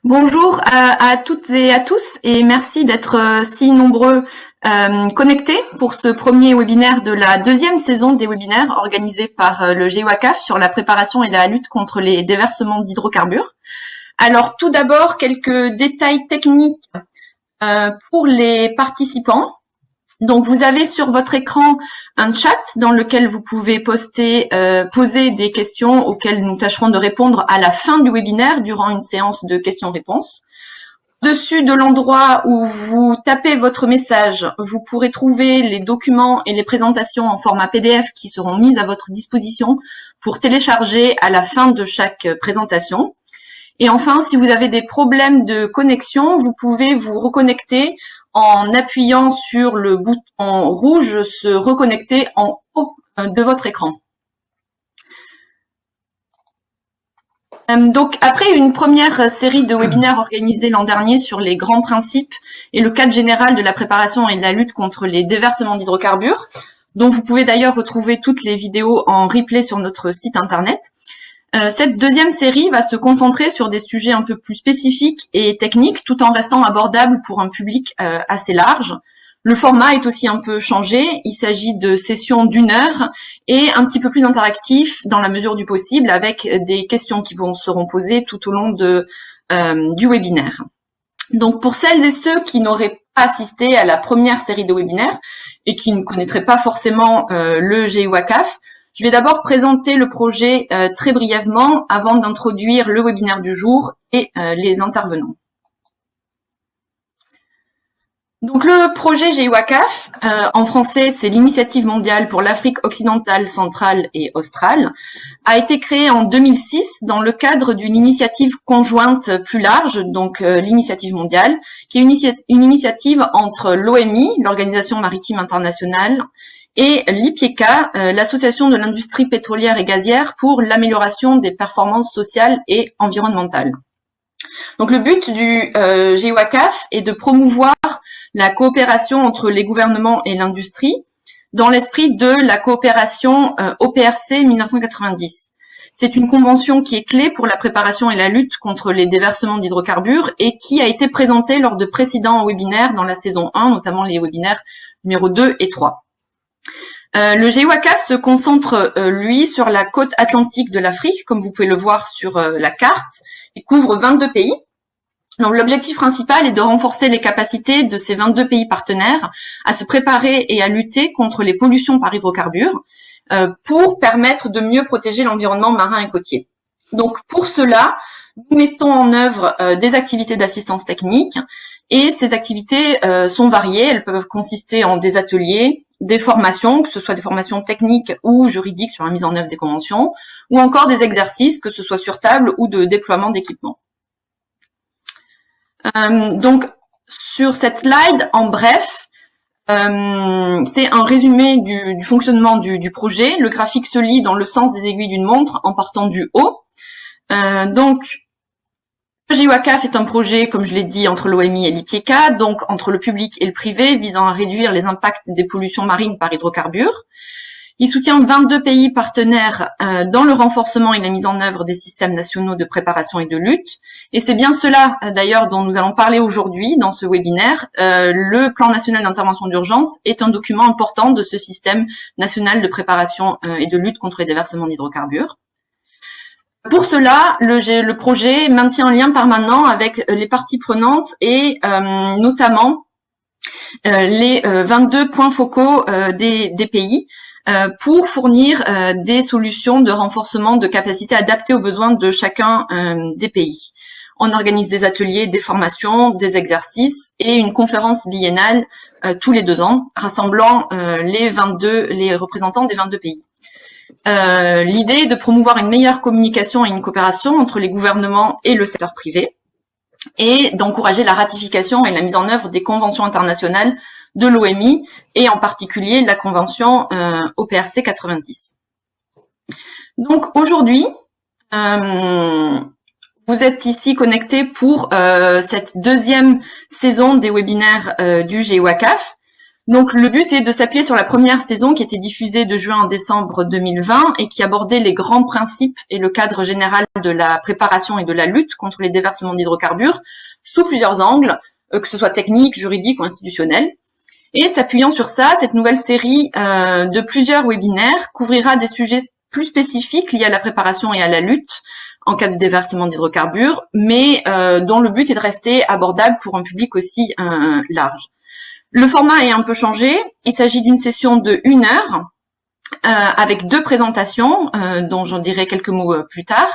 Bonjour à toutes et à tous et merci d'être si nombreux connectés pour ce premier webinaire de la deuxième saison des webinaires organisés par le GEWACAF sur la préparation et la lutte contre les déversements d'hydrocarbures. Alors tout d'abord, quelques détails techniques pour les participants. Donc, vous avez sur votre écran un chat dans lequel vous pouvez poser des questions auxquelles nous tâcherons de répondre à la fin du webinaire durant une séance de questions-réponses. Dessus de l'endroit où vous tapez votre message, vous pourrez trouver les documents et les présentations en format PDF qui seront mis à votre disposition pour télécharger à la fin de chaque présentation. Et enfin, si vous avez des problèmes de connexion, vous pouvez vous reconnecter en appuyant sur le bouton rouge « Se reconnecter » en haut de votre écran. Donc, après une première série de webinaires organisés l'an dernier sur les grands principes et le cadre général de la préparation et de la lutte contre les déversements d'hydrocarbures, dont vous pouvez d'ailleurs retrouver toutes les vidéos en replay sur notre site internet, cette deuxième série va se concentrer sur des sujets un peu plus spécifiques et techniques, tout en restant abordable pour un public assez large. Le format est aussi un peu changé. Il s'agit de sessions d'1 heure et un petit peu plus interactif dans la mesure du possible, avec des questions qui seront posées tout au long du webinaire. Donc, pour celles et ceux qui n'auraient pas assisté à la première série de webinaires et qui ne connaîtraient pas forcément le GEWACAF, je vais d'abord présenter le projet très brièvement avant d'introduire le webinaire du jour et les intervenants. Donc le projet GEWACAF, en français c'est l'Initiative mondiale pour l'Afrique occidentale, centrale et australe, a été créé en 2006 dans le cadre d'une initiative conjointe plus large, donc l'Initiative mondiale, qui est une initiative entre l'OMI, l'Organisation maritime internationale, et l'IPIECA, l'association de l'industrie pétrolière et gazière pour l'amélioration des performances sociales et environnementales. Donc le but du GEWACAF est de promouvoir la coopération entre les gouvernements et l'industrie dans l'esprit de la coopération OPRC 1990. C'est une convention qui est clé pour la préparation et la lutte contre les déversements d'hydrocarbures et qui a été présentée lors de précédents webinaires dans la saison 1, notamment les webinaires numéro 2 et 3. Le GEWACAF se concentre, lui, sur la côte atlantique de l'Afrique, comme vous pouvez le voir sur la carte. Il couvre 22 pays. Donc, l'objectif principal est de renforcer les capacités de ces 22 pays partenaires à se préparer et à lutter contre les pollutions par hydrocarbures pour permettre de mieux protéger l'environnement marin et côtier. Donc, pour cela, nous mettons en œuvre des activités d'assistance technique et ces activités sont variées. Elles peuvent consister en des ateliers, des formations, que ce soit des formations techniques ou juridiques sur la mise en œuvre des conventions, ou encore des exercices, que ce soit sur table ou de déploiement d'équipements. Donc, sur cette slide, en bref, c'est un résumé du fonctionnement du projet. Le graphique se lit dans le sens des aiguilles d'une montre en partant du haut. Donc, le GEWACAF est un projet, comme je l'ai dit, entre l'OMI et l'IPIECA, donc entre le public et le privé, visant à réduire les impacts des pollutions marines par hydrocarbures. Il soutient 22 pays partenaires dans le renforcement et la mise en œuvre des systèmes nationaux de préparation et de lutte. Et c'est bien cela, d'ailleurs, dont nous allons parler aujourd'hui dans ce webinaire. Le plan national d'intervention d'urgence est un document important de ce système national de préparation et de lutte contre les déversements d'hydrocarbures. Pour cela, le projet maintient un lien permanent avec les parties prenantes et notamment les 22 points focaux des pays pour fournir des solutions de renforcement de capacités adaptées aux besoins de chacun des pays. On organise des ateliers, des formations, des exercices et une conférence biennale tous les 2 ans, rassemblant les représentants des 22 pays. L'idée est de promouvoir une meilleure communication et une coopération entre les gouvernements et le secteur privé et d'encourager la ratification et la mise en œuvre des conventions internationales de l'OMI et en particulier la convention OPRC 90. Donc aujourd'hui, vous êtes ici connectés pour cette deuxième saison des webinaires du GEWACAF. Donc le but est de s'appuyer sur la première saison qui était diffusée de juin à décembre 2020 et qui abordait les grands principes et le cadre général de la préparation et de la lutte contre les déversements d'hydrocarbures sous plusieurs angles, que ce soit technique, juridique ou institutionnel. Et s'appuyant sur ça, cette nouvelle série de plusieurs webinaires couvrira des sujets plus spécifiques liés à la préparation et à la lutte en cas de déversement d'hydrocarbures, mais dont le but est de rester abordable pour un public aussi large. Le format est un peu changé. Il s'agit d'une session de 1 heure avec 2 présentations, dont j'en dirai quelques mots plus tard,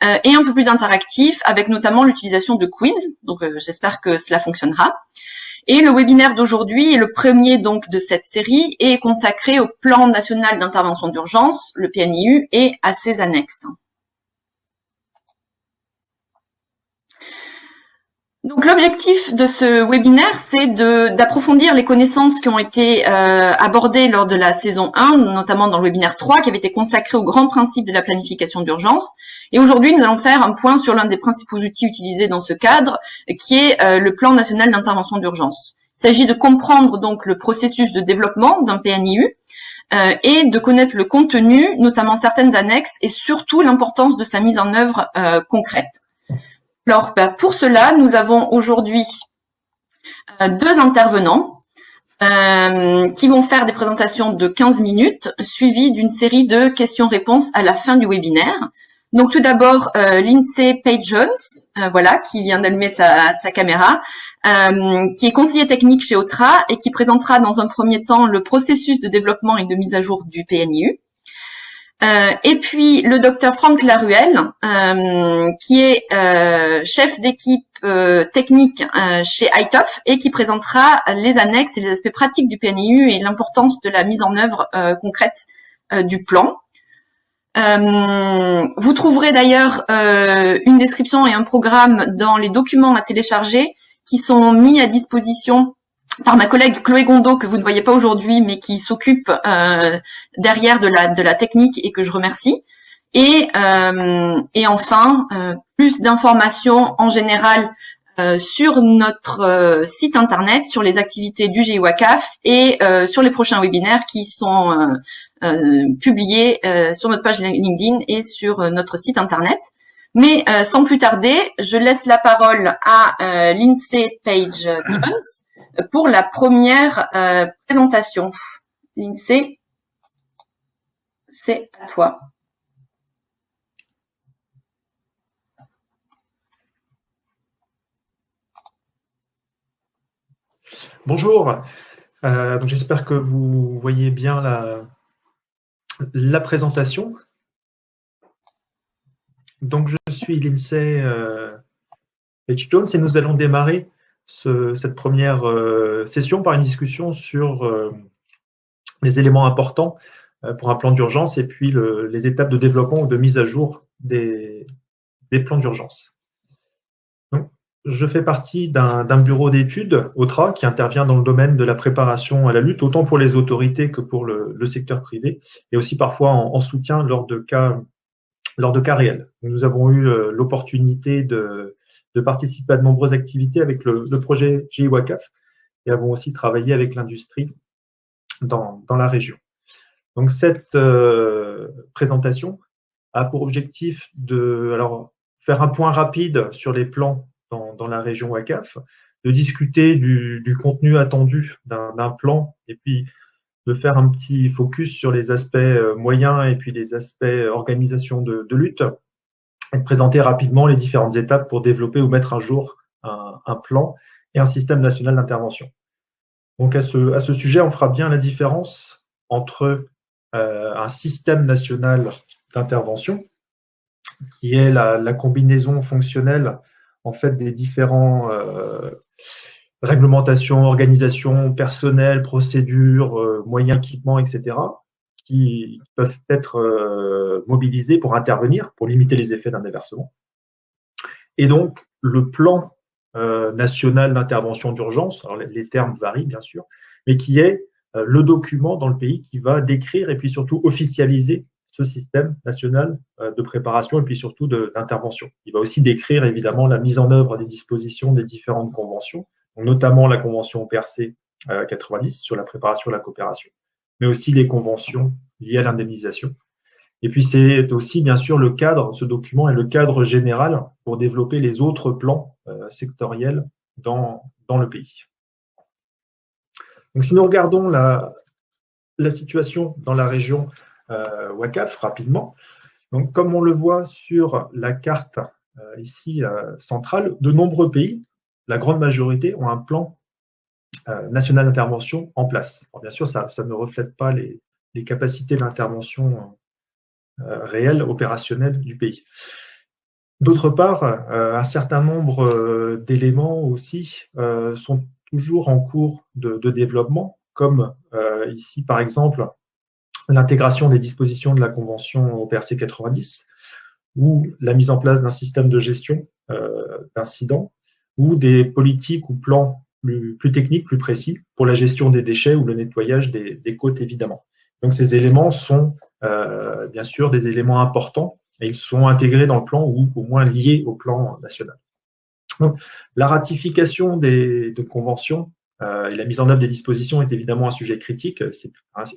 et un peu plus interactif, avec notamment l'utilisation de quiz. Donc j'espère que cela fonctionnera. Et le webinaire d'aujourd'hui est le premier donc de cette série et est consacré au Plan national d'intervention d'urgence, le PNIU, et à ses annexes. Donc l'objectif de ce webinaire, c'est d'approfondir les connaissances qui ont été abordées lors de la saison 1, notamment dans le webinaire 3, qui avait été consacré aux grands principes de la planification d'urgence. Et aujourd'hui, nous allons faire un point sur l'un des principaux outils utilisés dans ce cadre, qui est le Plan national d'intervention d'urgence. Il s'agit de comprendre donc le processus de développement d'un PNIU et de connaître le contenu, notamment certaines annexes, et surtout l'importance de sa mise en œuvre concrète. Alors, pour cela, nous avons aujourd'hui 2 intervenants qui vont faire des présentations de 15 minutes, suivies d'une série de questions-réponses à la fin du webinaire. Donc, tout d'abord, Lindsay Page-Jones, voilà, qui vient d'allumer sa caméra, qui est conseiller technique chez Otra et qui présentera dans un premier temps le processus de développement et de mise à jour du PNIU. Et puis le docteur Franck Laruelle, qui est chef d'équipe technique chez ITOF et qui présentera les annexes et les aspects pratiques du PNIU et l'importance de la mise en œuvre concrète du plan. Vous trouverez d'ailleurs une description et un programme dans les documents à télécharger qui sont mis à disposition par ma collègue Chloé Gondot, que vous ne voyez pas aujourd'hui, mais qui s'occupe derrière de la technique et que je remercie. Et enfin, plus d'informations en général sur notre site internet, sur les activités du GIWACAF et sur les prochains webinaires qui sont publiés sur notre page LinkedIn et sur notre site internet. Mais sans plus tarder, je laisse la parole à Lindsay Page-Jones pour la première présentation. Lindsay, c'est à toi. Bonjour, donc j'espère que vous voyez bien la présentation. Donc je suis Lindsay Page-Jones et nous allons démarrer cette première session par une discussion sur les éléments importants pour un plan d'urgence et puis les étapes de développement ou de mise à jour des plans d'urgence. Je fais partie d'un bureau d'études, OTRA, qui intervient dans le domaine de la préparation à la lutte, autant pour les autorités que pour le secteur privé, et aussi parfois en soutien lors de cas réels. Nous avons eu l'opportunité de participer à de nombreuses activités avec le projet GIWACAF et avons aussi travaillé avec l'industrie dans la région. Donc cette présentation a pour objectif de faire un point rapide sur les plans dans la région WACAF, de discuter du contenu attendu d'un plan et puis de faire un petit focus sur les aspects moyens et puis les aspects organisation de lutte et de présenter rapidement les différentes étapes pour développer ou mettre à jour un plan et un système national d'intervention. Donc à ce sujet, on fera bien la différence entre un système national d'intervention qui est la combinaison fonctionnelle en fait des différents réglementations, organisations, personnel, procédures, moyens, équipements, etc., qui peuvent être mobilisés pour intervenir, pour limiter les effets d'un déversement. Et donc, le plan national d'intervention d'urgence, alors les termes varient bien sûr, mais qui est le document dans le pays qui va décrire et puis surtout officialiser ce système national de préparation et puis surtout d'intervention. Il va aussi décrire évidemment la mise en œuvre des dispositions des différentes conventions, notamment la convention PRC 90 sur la préparation et la coopération, mais aussi les conventions liées à l'indemnisation. Et puis c'est aussi bien sûr le cadre, ce document est le cadre général pour développer les autres plans sectoriels dans le pays. Donc si nous regardons la situation dans la région Ouakaf rapidement, donc comme on le voit sur la carte ici centrale, de nombreux pays, la grande majorité, ont un plan national d'intervention en place. Alors, bien sûr, ça ne reflète pas les capacités d'intervention réelles, opérationnelles du pays. D'autre part, un certain nombre d'éléments aussi sont toujours en cours de développement, comme ici, par exemple, l'intégration des dispositions de la Convention au PRC 90, ou la mise en place d'un système de gestion d'incidents, ou des politiques ou plans plus techniques, plus précis, pour la gestion des déchets ou le nettoyage des côtes, évidemment. Donc ces éléments sont bien sûr des éléments importants, et ils sont intégrés dans le plan ou au moins liés au plan national. Donc, la ratification de conventions et la mise en œuvre des dispositions est évidemment un sujet critique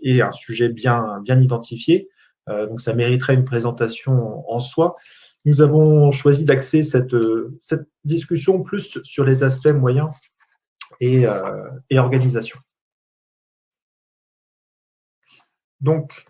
et un sujet bien identifié. Donc, ça mériterait une présentation en soi. Nous avons choisi d'axer cette discussion plus sur les aspects moyens et organisation. Donc,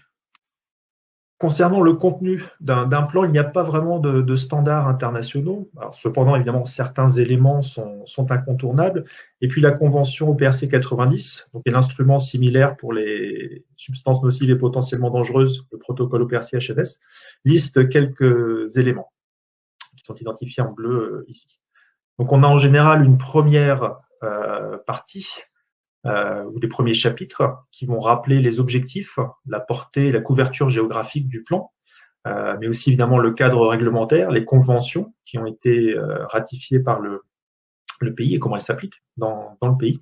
concernant le contenu d'un plan, il n'y a pas vraiment de standards internationaux. Alors, cependant, évidemment, certains éléments sont incontournables. Et puis, la Convention au PRC 90, donc est l'instrument similaire pour les substances nocives et potentiellement dangereuses, le protocole au PRC HNS, liste quelques éléments qui sont identifiés en bleu ici. Donc, on a en général une première partie ou des premiers chapitres qui vont rappeler les objectifs, la portée et la couverture géographique du plan, mais aussi évidemment le cadre réglementaire, les conventions qui ont été ratifiées par le pays et comment elles s'appliquent dans le pays.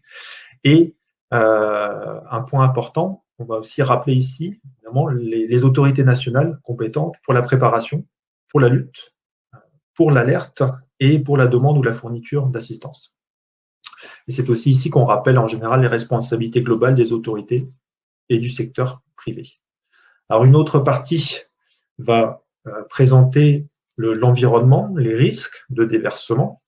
Et un point important, on va aussi rappeler ici évidemment les autorités nationales compétentes pour la préparation, pour la lutte, pour l'alerte et pour la demande ou la fourniture d'assistance. Et c'est aussi ici qu'on rappelle en général les responsabilités globales des autorités et du secteur privé. Alors une autre partie va présenter l'environnement, les risques de déversement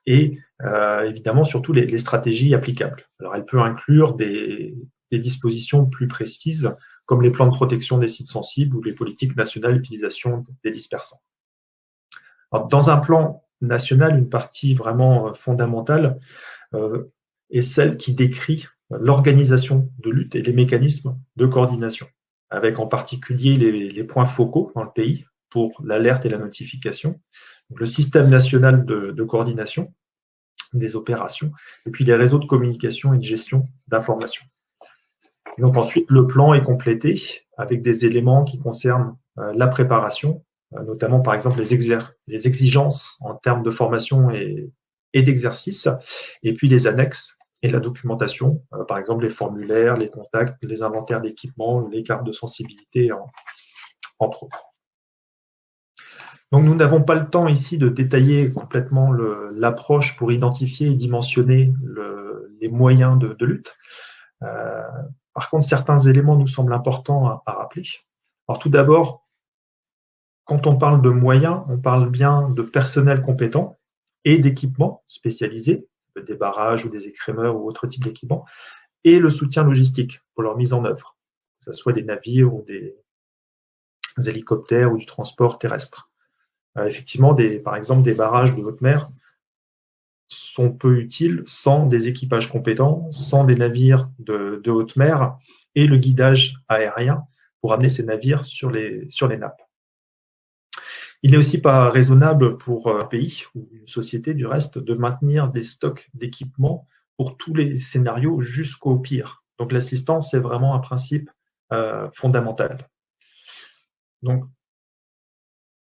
et évidemment surtout les stratégies applicables. Alors elle peut inclure des dispositions plus précises comme les plans de protection des sites sensibles ou les politiques nationales d'utilisation des dispersants. Alors, dans un plan national, une partie vraiment fondamentale est celle qui décrit l'organisation de lutte et les mécanismes de coordination, avec en particulier les points focaux dans le pays pour l'alerte et la notification, donc le système national de coordination des opérations, et puis les réseaux de communication et de gestion d'informations. Donc ensuite, le plan est complété avec des éléments qui concernent la préparation, notamment par exemple les exigences en termes de formation et d'exercice, et puis les annexes et la documentation, par exemple les formulaires, les contacts, les inventaires d'équipements, les cartes de sensibilité, entre autres. Donc nous n'avons pas le temps ici de détailler complètement l'approche pour identifier et dimensionner les moyens de lutte. Par contre, certains éléments nous semblent importants à rappeler. Alors tout d'abord, quand on parle de moyens, on parle bien de personnel compétent et d'équipements spécialisés, des barrages ou des écrémeurs ou autres types d'équipements, et le soutien logistique pour leur mise en œuvre, que ce soit des navires ou des hélicoptères ou du transport terrestre. Effectivement, par exemple, des barrages de haute mer sont peu utiles sans des équipages compétents, sans des navires de haute mer et le guidage aérien pour amener ces navires sur les nappes. Il n'est aussi pas raisonnable pour un pays ou une société du reste de maintenir des stocks d'équipements pour tous les scénarios jusqu'au pire. Donc l'assistance est vraiment un principe fondamental. Donc,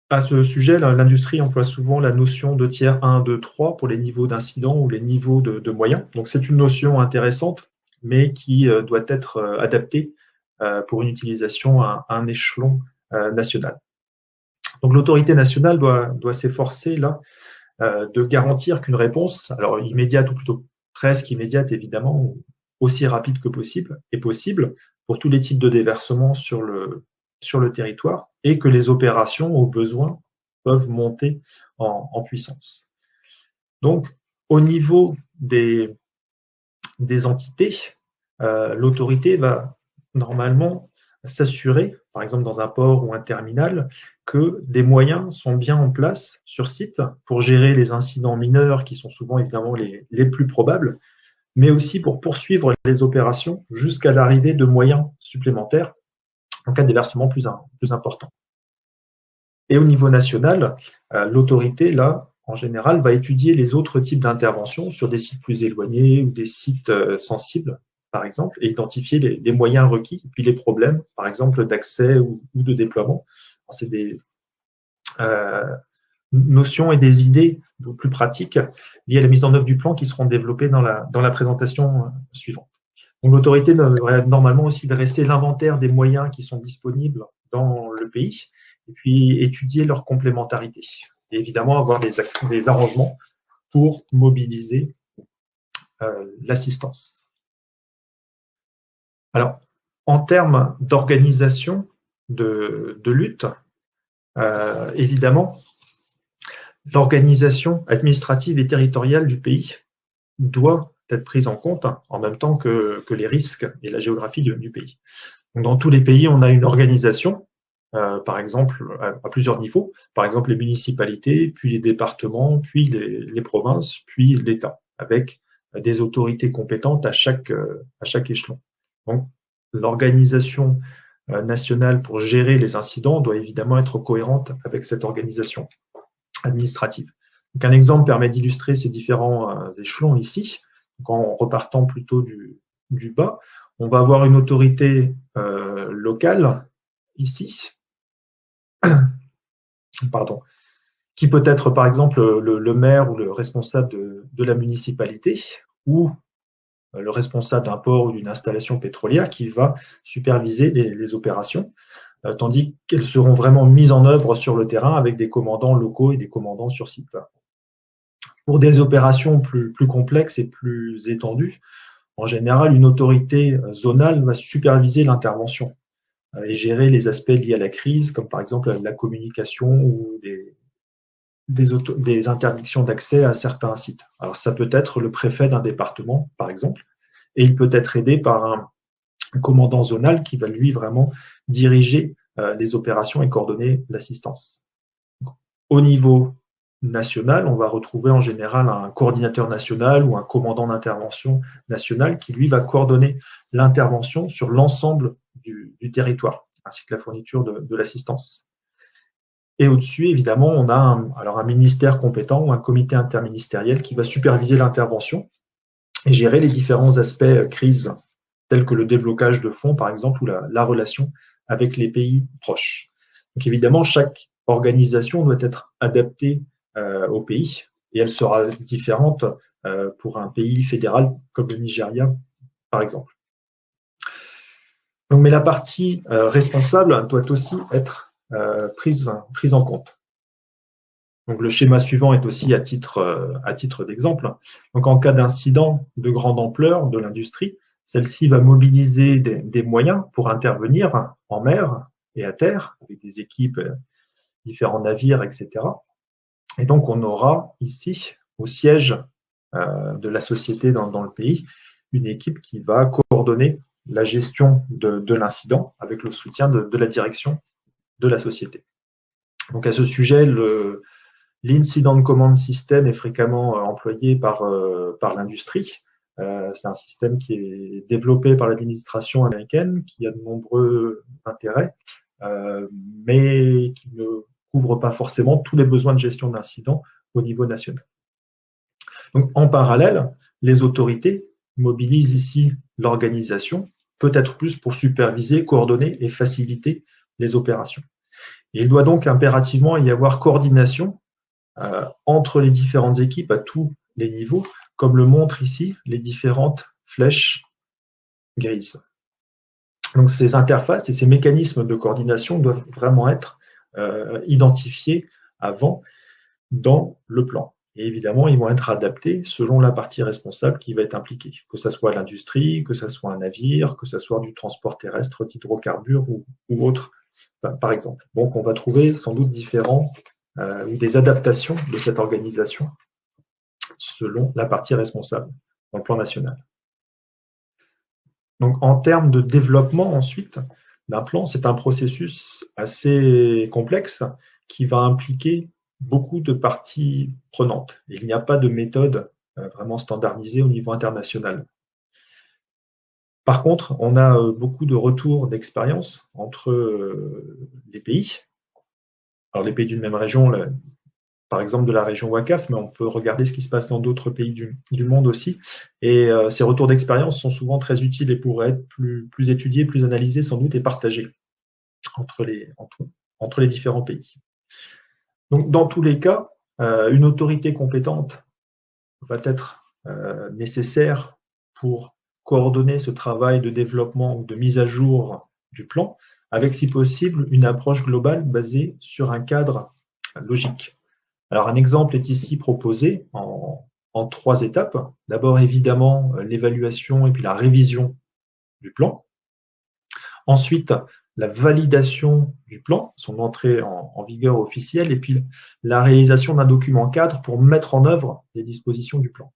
à ce sujet, l'industrie emploie souvent la notion de tiers 1, 2, 3 pour les niveaux d'incident ou les niveaux de moyens. Donc c'est une notion intéressante, mais qui doit être adaptée pour une utilisation à un échelon national. Donc l'autorité nationale doit s'efforcer là de garantir qu'une réponse, alors immédiate ou plutôt presque immédiate évidemment, aussi rapide que possible est possible pour tous les types de déversements sur le territoire et que les opérations, au besoin, peuvent monter en puissance. Donc, au niveau des entités, l'autorité va normalement s'assurer, par exemple dans un port ou un terminal, que des moyens sont bien en place sur site pour gérer les incidents mineurs qui sont souvent évidemment les plus probables, mais aussi pour poursuivre les opérations jusqu'à l'arrivée de moyens supplémentaires en cas de déversement plus important. Et au niveau national, l'autorité, là, en général, va étudier les autres types d'interventions sur des sites plus éloignés ou des sites sensibles, par exemple, et identifier les moyens requis, et puis les problèmes, par exemple, d'accès ou de déploiement. C'est des notions et des idées plus pratiques liées à la mise en œuvre du plan qui seront développées dans la présentation suivante. Donc, l'autorité devrait normalement aussi dresser l'inventaire des moyens qui sont disponibles dans le pays et puis étudier leur complémentarité. Et évidemment, avoir des arrangements pour mobiliser l'assistance. Alors, en termes d'organisation de lutte, évidemment, l'organisation administrative et territoriale du pays doit être prise en compte en même temps que les risques et la géographie du pays. Donc, dans tous les pays, on a une organisation, par exemple, à plusieurs niveaux, par exemple les municipalités, puis les départements, puis les provinces, puis l'État, avec des autorités compétentes à chaque échelon. Donc, l'organisation nationale pour gérer les incidents doit évidemment être cohérente avec cette organisation administrative. Donc, un exemple permet d'illustrer ces différents échelons ici. Donc, en repartant plutôt du bas, on va avoir une autorité locale ici, pardon, qui peut être par exemple le maire ou le responsable de la municipalité ou le responsable d'un port ou d'une installation pétrolière qui va superviser les opérations, tandis qu'elles seront vraiment mises en œuvre sur le terrain avec des commandants locaux et des commandants sur site. Pour des opérations plus complexes et plus étendues, en général, une autorité zonale va superviser l'intervention et gérer les aspects liés à la crise, comme par exemple la communication ou des interdictions d'accès à certains sites. Alors, ça peut être le préfet d'un département, par exemple, et il peut être aidé par un commandant zonal qui va, lui, vraiment diriger les opérations et coordonner l'assistance. Au niveau national, on va retrouver en général un coordinateur national ou un commandant d'intervention national qui, lui, va coordonner l'intervention sur l'ensemble du territoire, ainsi que la fourniture de l'assistance. Et au-dessus, évidemment, on a un ministère compétent ou un comité interministériel qui va superviser l'intervention et gérer les différents aspects crise, tels que le déblocage de fonds, par exemple, ou la relation avec les pays proches. Donc évidemment, chaque organisation doit être adaptée au pays et elle sera différente pour un pays fédéral comme le Nigeria, par exemple. Donc, mais la partie responsable doit aussi être prise en compte. Donc, le schéma suivant est aussi à titre d'exemple. Donc, en cas d'incident de grande ampleur de l'industrie, celle-ci va mobiliser des moyens pour intervenir en mer et à terre, avec des équipes, différents navires, etc. Et donc, on aura ici, au siège de la société dans le pays, une équipe qui va coordonner la gestion de l'incident avec le soutien de la direction de la société. Donc, à ce sujet, l'Incident Command System est fréquemment employé par l'industrie. C'est un système qui est développé par l'administration américaine, qui a de nombreux intérêts, mais qui ne couvre pas forcément tous les besoins de gestion d'incidents au niveau national. Donc, en parallèle, les autorités mobilisent ici l'organisation, peut-être plus pour superviser, coordonner et faciliter les opérations. Et il doit donc impérativement y avoir coordination entre les différentes équipes à tous les niveaux, comme le montrent ici les différentes flèches grises. Donc, ces interfaces et ces mécanismes de coordination doivent vraiment être identifiés avant dans le plan. Et évidemment, ils vont être adaptés selon la partie responsable qui va être impliquée, que ce soit l'industrie, que ce soit un navire, que ce soit du transport terrestre d'hydrocarbures ou autre, par exemple. Donc, on va trouver sans doute différents ou des adaptations de cette organisation selon la partie responsable dans le plan national. Donc, en termes de développement ensuite d'un plan, c'est un processus assez complexe qui va impliquer beaucoup de parties prenantes. Il n'y a pas de méthode vraiment standardisée au niveau international. Par contre, on a beaucoup de retours d'expérience entre les pays. Alors, les pays d'une même région, par exemple de la région WACAF, mais on peut regarder ce qui se passe dans d'autres pays du monde aussi. Et ces retours d'expérience sont souvent très utiles et pourraient être plus étudiés, plus analysés sans doute et partagés entre les différents pays. Donc, dans tous les cas, une autorité compétente va être nécessaire pour coordonner ce travail de développement ou de mise à jour du plan, avec si possible une approche globale basée sur un cadre logique. Alors, un exemple est ici proposé en 3 étapes. D'abord, évidemment, l'évaluation et puis la révision du plan. Ensuite, la validation du plan, son entrée en vigueur officielle, et puis la réalisation d'un document cadre pour mettre en œuvre les dispositions du plan.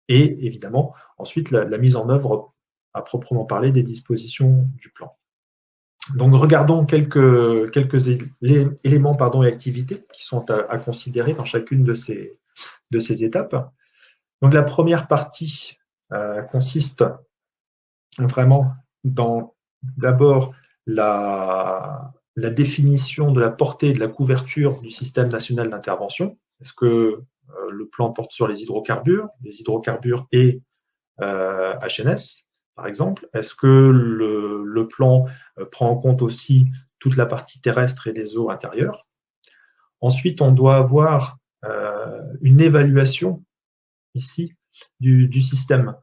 Et évidemment, ensuite, la mise en œuvre à proprement parler des dispositions du plan. Donc, regardons quelques éléments et activités qui sont à considérer dans chacune de ces étapes. Donc, la première partie consiste vraiment dans d'abord la définition de la portée et de la couverture du système national d'intervention. Est-ce que le plan porte sur les hydrocarbures et HNS, par exemple? Est-ce que le plan prend en compte aussi toute la partie terrestre et les eaux intérieures? Ensuite, on doit avoir une évaluation ici du système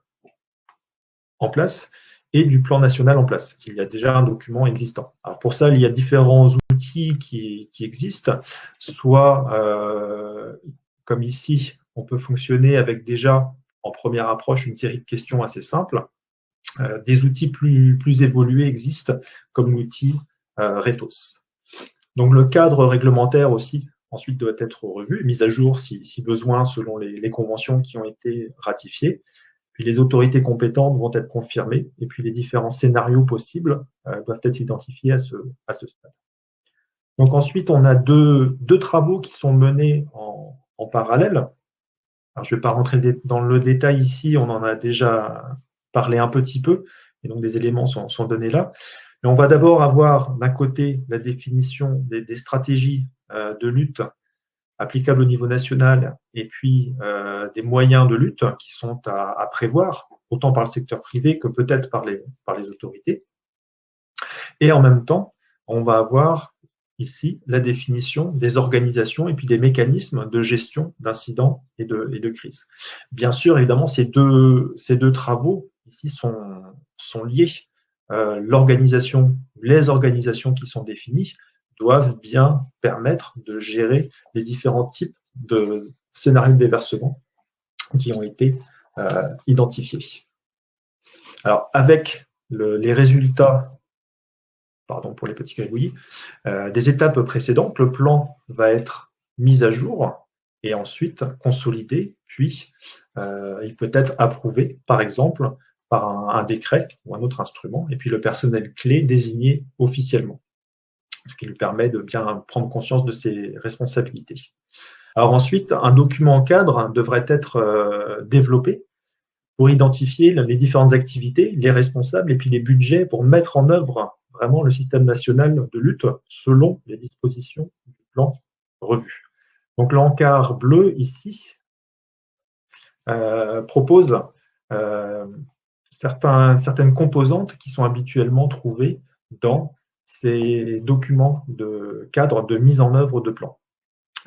en place et du plan national en place. Il y a déjà un document existant. Alors pour ça, il y a différents outils qui existent, soit comme ici, on peut fonctionner avec déjà en première approche une série de questions assez simples. Des outils plus évolués existent, comme l'outil RETOS. Donc le cadre réglementaire aussi, ensuite, doit être revu, mis à jour si besoin, selon les conventions qui ont été ratifiées. Puis les autorités compétentes vont être confirmées, et puis les différents scénarios possibles doivent être identifiés à ce stade. Donc ensuite, on a deux travaux qui sont menés en parallèle. Alors, je ne vais pas rentrer dans le détail ici, on en a déjà parlé un petit peu, et donc des éléments sont donnés là. Mais on va d'abord avoir d'un côté la définition des stratégies de lutte applicables au niveau national et puis des moyens de lutte qui sont à prévoir, autant par le secteur privé que peut-être par les autorités. Et en même temps, on va avoir ici la définition des organisations et puis des mécanismes de gestion d'incidents et de crises. Bien sûr, évidemment, ces deux travaux ici sont liés. Les organisations qui sont définies doivent bien permettre de gérer les différents types de scénarios de déversement qui ont été identifiés. Alors, avec les résultats, pardon pour les petits gribouillis, des étapes précédentes, le plan va être mis à jour et ensuite consolidé, puis il peut être approuvé, par exemple, par un décret ou un autre instrument, et puis le personnel clé désigné officiellement, ce qui lui permet de bien prendre conscience de ses responsabilités. Alors ensuite, un document cadre devrait être développé pour identifier les différentes activités, les responsables et puis les budgets pour mettre en œuvre vraiment le système national de lutte selon les dispositions du plan revu. Donc l'encart bleu ici propose certaines composantes qui sont habituellement trouvées dans ces documents de cadre de mise en œuvre de plan,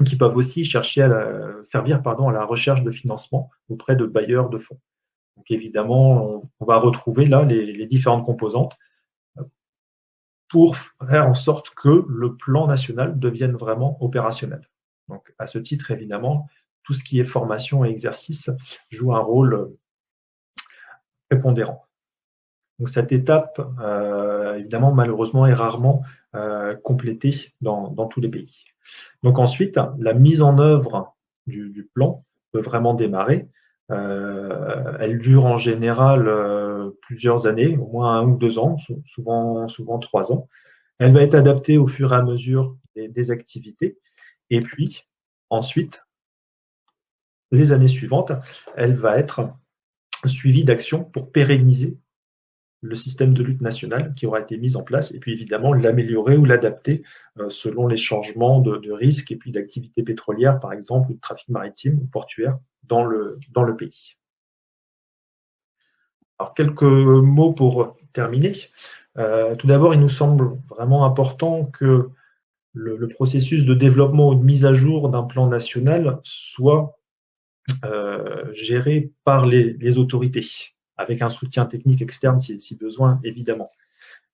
qui peuvent aussi servir à la recherche de financement auprès de bailleurs de fonds. Donc évidemment, on va retrouver là les différentes composantes pour faire en sorte que le plan national devienne vraiment opérationnel. Donc à ce titre, évidemment, tout ce qui est formation et exercice joue un rôle prépondérant. Donc cette étape, évidemment, malheureusement, est rarement complétée dans tous les pays. Donc ensuite, la mise en œuvre du plan peut vraiment démarrer. Elle dure en général plusieurs années, au moins 1 ou 2 ans, souvent 3 ans. Elle va être adaptée au fur et à mesure des activités. Et puis, ensuite, les années suivantes, elle va être suivie d'actions pour pérenniser le système de lutte national qui aura été mis en place et puis évidemment l'améliorer ou l'adapter selon les changements de risques et puis d'activités pétrolières, par exemple, ou de trafic maritime ou portuaire dans le pays. Alors, quelques mots pour terminer. Tout d'abord, il nous semble vraiment important que le processus de développement ou de mise à jour d'un plan national soit géré par les autorités, avec un soutien technique externe si besoin, évidemment.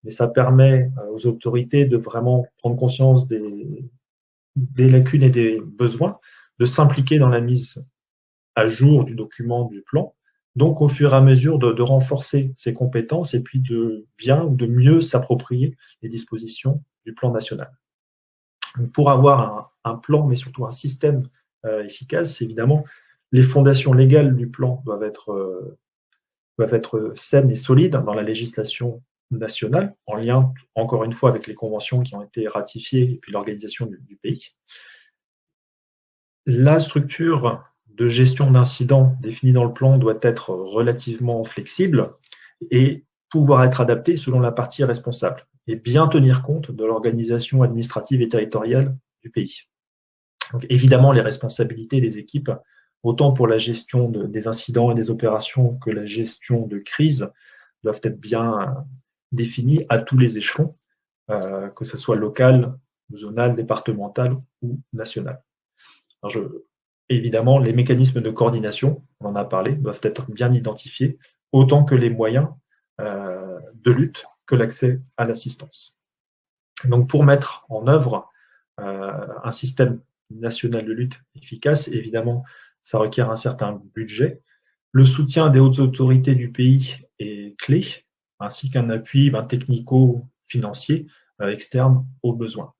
Mais ça permet aux autorités de vraiment prendre conscience des lacunes et des besoins, de s'impliquer dans la mise à jour du document du plan, donc au fur et à mesure de renforcer ses compétences et puis de bien ou de mieux s'approprier les dispositions du plan national. Donc, pour avoir un plan, mais surtout un système efficace, évidemment, les fondations légales du plan doivent être saines et solides dans la législation nationale, en lien, encore une fois, avec les conventions qui ont été ratifiées et puis l'organisation du pays. La structure de gestion d'incidents définie dans le plan doit être relativement flexible et pouvoir être adaptée selon la partie responsable et bien tenir compte de l'organisation administrative et territoriale du pays. Donc, évidemment, les responsabilités des équipes, autant pour la gestion des incidents et des opérations que la gestion de crise, doivent être bien définies à tous les échelons, que ce soit local, zonal, départemental ou national. Alors évidemment, les mécanismes de coordination, on en a parlé, doivent être bien identifiés, autant que les moyens de lutte que l'accès à l'assistance. Donc, pour mettre en œuvre un système national de lutte efficace, évidemment, ça requiert un certain budget. Le soutien des hautes autorités du pays est clé, ainsi qu'un appui technico-financier externe aux besoins.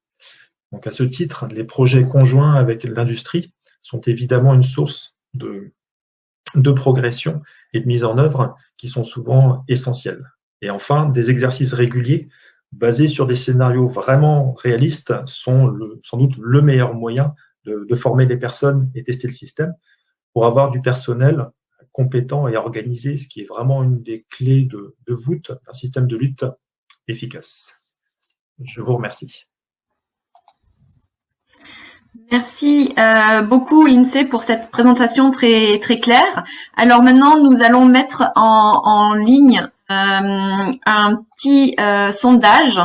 Donc, à ce titre, les projets conjoints avec l'industrie sont évidemment une source de progression et de mise en œuvre qui sont souvent essentielles. Et enfin, des exercices réguliers basés sur des scénarios vraiment réalistes sont sans doute le meilleur moyen de former les personnes et tester le système pour avoir du personnel compétent et organisé, ce qui est vraiment une des clés de voûte d'un système de lutte efficace. Je vous remercie. Merci beaucoup Lindsay pour cette présentation très très claire. Alors maintenant nous allons mettre en ligne un petit sondage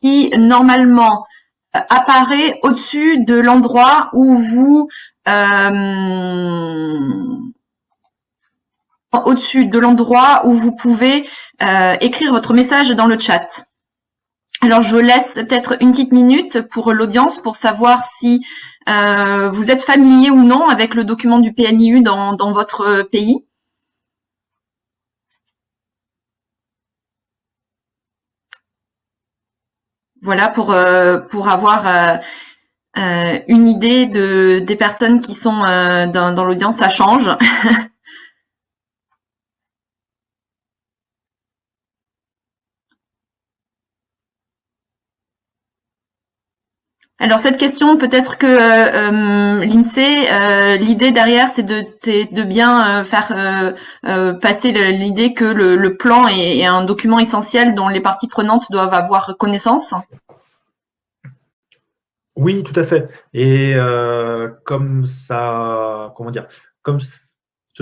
qui normalement apparaît au-dessus de l'endroit où vous pouvez écrire votre message dans le chat. Alors, je vous laisse peut-être une petite minute pour l'audience pour savoir si vous êtes familier ou non avec le document du PNIU dans votre pays. Voilà, pour avoir une idée des personnes qui sont dans l'audience, ça change. Alors cette question, peut-être que Lindsay, l'idée derrière, c'est de bien faire passer l'idée que le plan est un document essentiel dont les parties prenantes doivent avoir connaissance. Oui, tout à fait. Et comme ce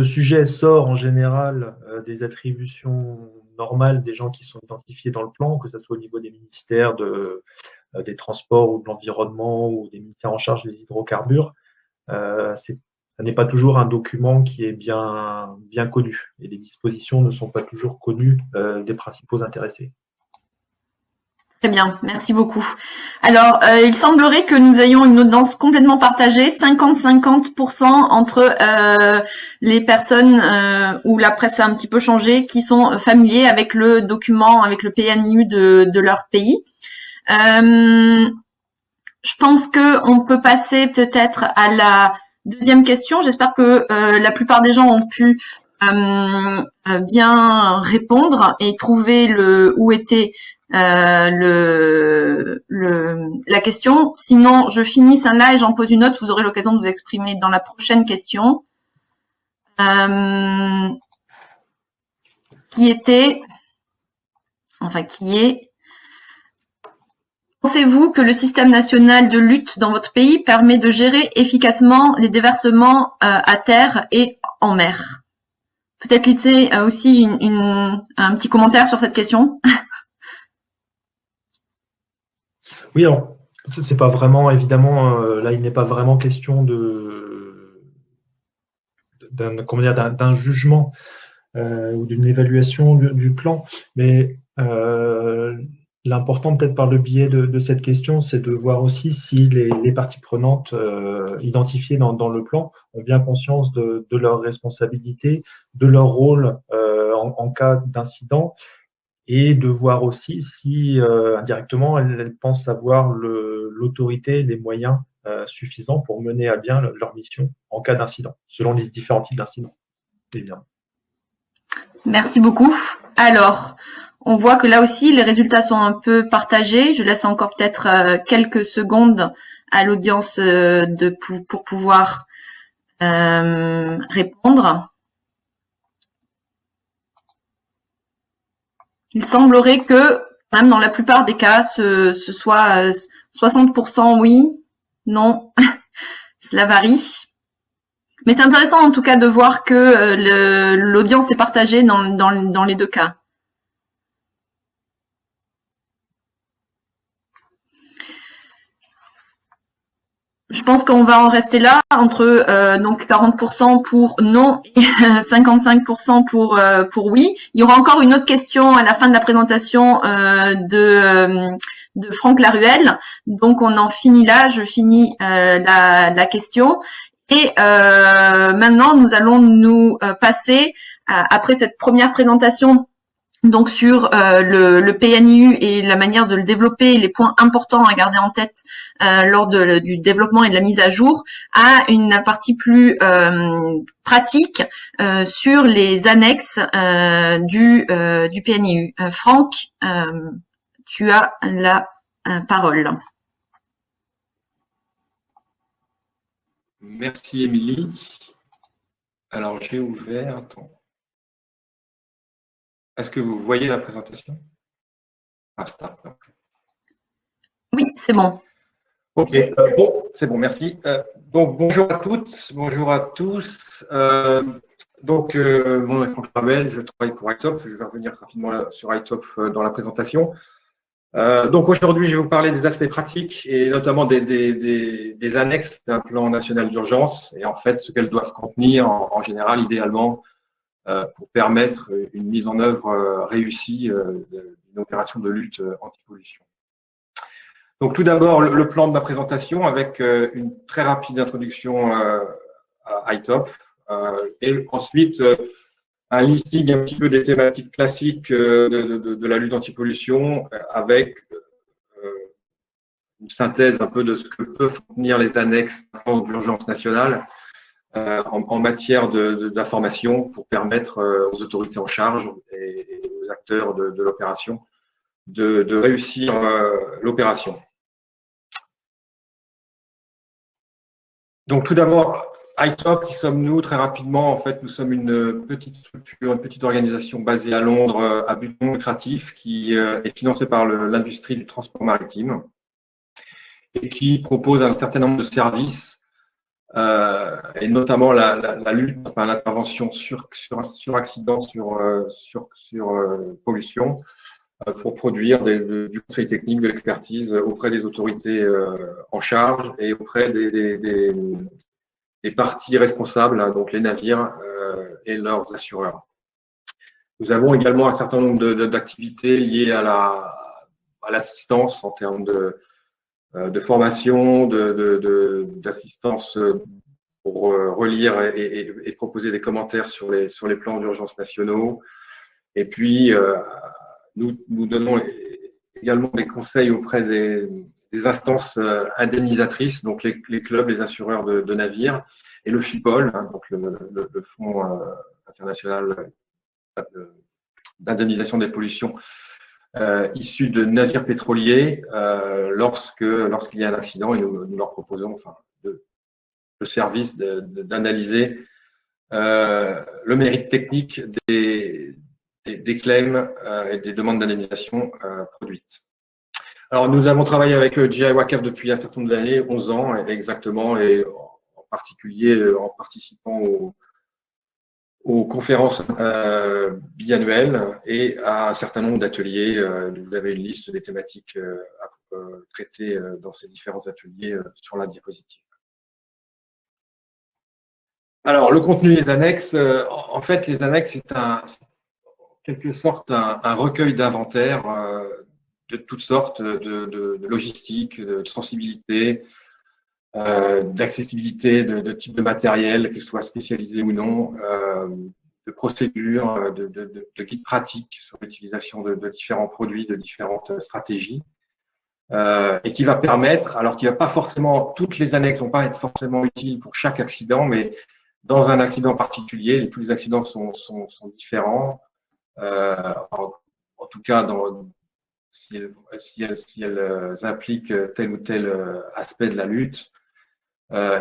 sujet sort en général des attributions normales des gens qui sont identifiés dans le plan, que ce soit au niveau des ministères des transports ou de l'environnement ou des ministères en charge des hydrocarbures, ça n'est pas toujours un document qui est bien connu et les dispositions ne sont pas toujours connues des principaux intéressés. Très bien, merci beaucoup. Alors, il semblerait que nous ayons une audience complètement partagée, 50-50% entre les personnes où la presse a un petit peu changé, qui sont familiers avec le document, avec le PNIU de leur pays. Je pense que on peut passer peut-être à la deuxième question. J'espère que la plupart des gens ont pu bien répondre et trouver où était la question. Sinon, je finis celle-là et j'en pose une autre. Vous aurez l'occasion de vous exprimer dans la prochaine question. Qui est pensez-vous que le système national de lutte dans votre pays permet de gérer efficacement les déversements à terre et en mer? Peut-être Lindsay a aussi un petit commentaire sur cette question. Oui, alors, c'est pas vraiment, évidemment, là, il n'est pas vraiment question d'un jugement ou d'une évaluation du plan, mais l'important, peut-être par le biais de cette question, c'est de voir aussi si les parties prenantes identifiées dans le plan ont bien conscience de leurs responsabilités, de leur rôle en cas d'incident, et de voir aussi si indirectement elles pensent avoir l'autorité, les moyens suffisants pour mener à bien leur mission en cas d'incident, selon les différents types d'incidents. Évidemment. Merci beaucoup. Alors, on voit que là aussi, les résultats sont un peu partagés. Je laisse encore peut-être quelques secondes à l'audience pour pouvoir répondre. Il semblerait que, même dans la plupart des cas, ce soit 60% oui, non, cela varie. Mais c'est intéressant en tout cas de voir que l'audience est partagée dans les deux cas. Je pense qu'on va en rester là entre donc 40% pour non et 55% pour oui. Il y aura encore une autre question à la fin de la présentation de Franck Laruelle. Donc on en finit là. Je finis la question. Et maintenant nous allons nous passer après cette première présentation. Donc sur le PNIU et la manière de le développer, les points importants à garder en tête lors du développement et de la mise à jour, à une partie plus pratique sur les annexes du PNIU. Franck, tu as la parole. Merci Émilie. Alors j'ai ouvert. Attends. Est-ce que vous voyez la présentation? Ah, start. Oui, c'est bon. Ok, bon, c'est bon, merci. Donc, bonjour à toutes, bonjour à tous. Mon nom est Franck Laruelle, je travaille pour iTop. Je vais revenir rapidement sur iTop dans la présentation. Donc, aujourd'hui, je vais vous parler des aspects pratiques et notamment des annexes d'un plan national d'urgence et en fait, ce qu'elles doivent contenir en général, idéalement, pour permettre une mise en œuvre réussie d'une opération de lutte anti-pollution. Donc tout d'abord, le plan de ma présentation avec une très rapide introduction à iTop et ensuite un listing un petit peu des thématiques classiques de la lutte anti-pollution avec une synthèse un peu de ce que peuvent contenir les annexes d'un plan d'urgence nationale en matière d'information pour permettre aux autorités en charge et aux acteurs de l'opération de réussir l'opération. Donc tout d'abord, iTop, qui sommes-nous? Très rapidement, en fait, nous sommes une petite structure, une petite organisation basée à Londres à but non lucratif qui est financée par l'industrie du transport maritime et qui propose un certain nombre de services et notamment la lutte, enfin l'intervention sur accident, sur pollution, pour produire du conseil technique, de l'expertise auprès des autorités en charge et auprès des parties responsables, donc les navires et leurs assureurs. Nous avons également un certain nombre d'activités liées à l'assistance en termes de formation, d'assistance pour relire et proposer des commentaires sur les plans d'urgence nationaux. Et puis, nous donnons également des conseils auprès des instances indemnisatrices, donc les clubs, les assureurs de navires, et le FIPOL, hein, donc le Fonds international d'indemnisation des pollutions issus de navires pétroliers lorsqu'il y a un accident, et nous leur proposons le service d'analyser le mérite technique des claims et des demandes d'indemnisation produites. Alors, nous avons travaillé avec GI WACAF depuis un certain nombre d'années, 11 ans exactement, et en particulier en participant aux conférences biannuelles et à un certain nombre d'ateliers. Vous avez une liste des thématiques à traiter dans ces différents ateliers sur la diapositive. Alors, le contenu des annexes, en fait, les annexes, c'est en quelque sorte un recueil d'inventaire de toutes sortes de logistique, de sensibilité, d'accessibilité, de type de matériel, que ce soit spécialisé ou non, de procédures, de guides pratiques sur l'utilisation de différents produits, de différentes stratégies, et qui va permettre, alors qu'il va pas forcément, toutes les annexes ne vont pas être forcément utiles pour chaque accident, mais dans un accident particulier, tous les accidents sont différents, en tout cas si elles impliquent tel ou tel aspect de la lutte.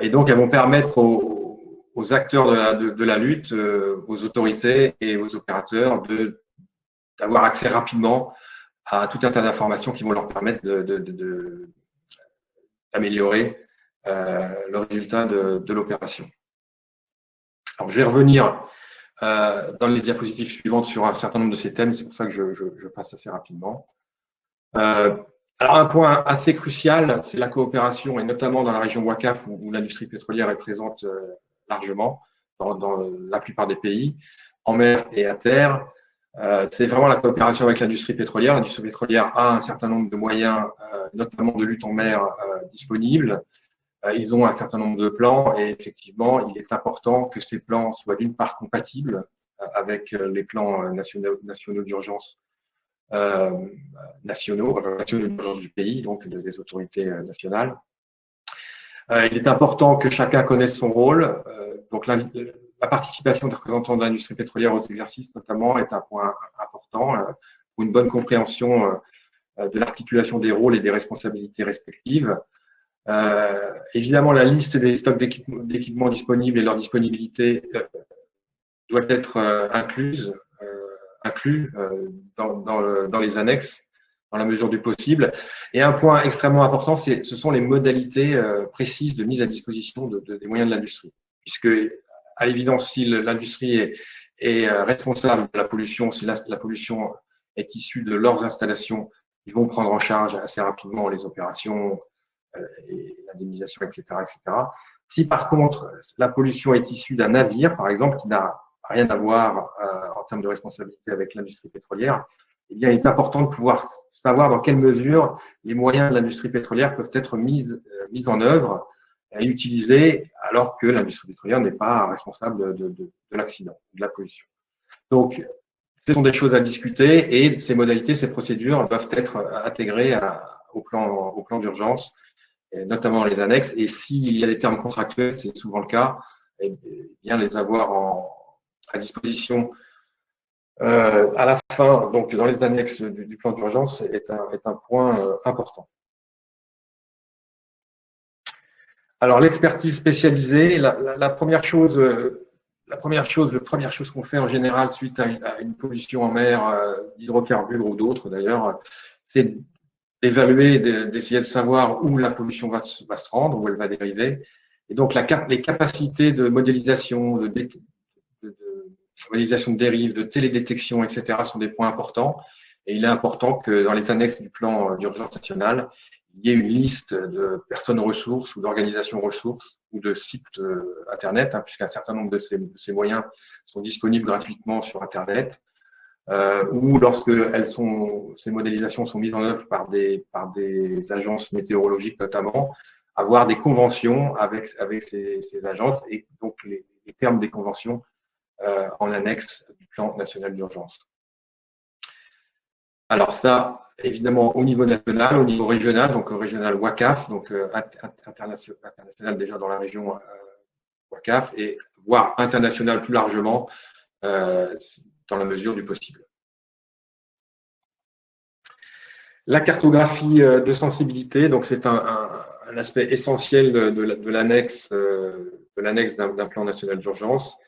Et donc, elles vont permettre aux acteurs de la lutte, aux autorités et aux opérateurs d'avoir accès rapidement à tout un tas d'informations qui vont leur permettre d'améliorer le résultat de l'opération. Alors, je vais revenir dans les diapositives suivantes sur un certain nombre de ces thèmes, c'est pour ça que je passe assez rapidement. Alors, un point assez crucial, c'est la coopération, et notamment dans la région WACAF où l'industrie pétrolière est présente largement dans la plupart des pays, en mer et à terre. C'est vraiment la coopération avec l'industrie pétrolière. L'industrie pétrolière a un certain nombre de moyens, notamment de lutte en mer, disponibles. Ils ont un certain nombre de plans et effectivement, il est important que ces plans soient d'une part compatibles avec les plans nationaux d'urgence nationaux d'urgence du pays, donc des autorités nationales. Il est important que chacun connaisse son rôle. Donc la participation des représentants de l'industrie pétrolière aux exercices, notamment, est un point important pour une bonne compréhension de l'articulation des rôles et des responsabilités respectives. Évidemment, la liste des stocks d'équipements disponibles et leur disponibilité doit être inclus dans les annexes, dans la mesure du possible. Et un point extrêmement important, ce sont les modalités précises de mise à disposition des moyens de l'industrie. Puisque, à l'évidence, si l'industrie est responsable de la pollution, si la pollution est issue de leurs installations, ils vont prendre en charge assez rapidement les opérations, et l'indemnisation, etc., etc. Si par contre la pollution est issue d'un navire, par exemple, qui n'a rien à voir en termes de responsabilité avec l'industrie pétrolière, eh bien, il est important de pouvoir savoir dans quelle mesure les moyens de l'industrie pétrolière peuvent être mis en œuvre et utilisés alors que l'industrie pétrolière n'est pas responsable de l'accident, de la pollution. Donc, ce sont des choses à discuter et ces modalités, ces procédures doivent être intégrées au plan d'urgence, notamment dans les annexes. Et s'il y a des termes contractuels, c'est souvent le cas, et bien les avoir à disposition à la fin, donc dans les annexes du plan d'urgence, est un point important. Alors, l'expertise spécialisée, la première chose qu'on fait en général suite à une pollution en mer, d'hydrocarbures ou d'autres d'ailleurs, c'est d'évaluer, d'essayer de savoir où la pollution va se rendre, où elle va dériver. Et donc, les capacités de modélisation, de modélisation de dérive, de télédétection, etc. sont des points importants. Et il est important que dans les annexes du plan d'urgence nationale, il y ait une liste de personnes ressources ou d'organisations ressources ou de sites Internet, puisqu'un certain nombre de ces moyens sont disponibles gratuitement sur Internet, ou lorsque ces modélisations sont mises en œuvre par des agences météorologiques notamment, avoir des conventions avec ces agences et donc les termes des conventions en annexe du plan national d'urgence. Alors ça, évidemment, au niveau national, au niveau régional, donc au régional WACAF, donc international déjà dans la région WACAF, et voire international plus largement dans la mesure du possible. La cartographie de sensibilité, donc c'est un aspect essentiel de l'annexe d'un plan national d'urgence.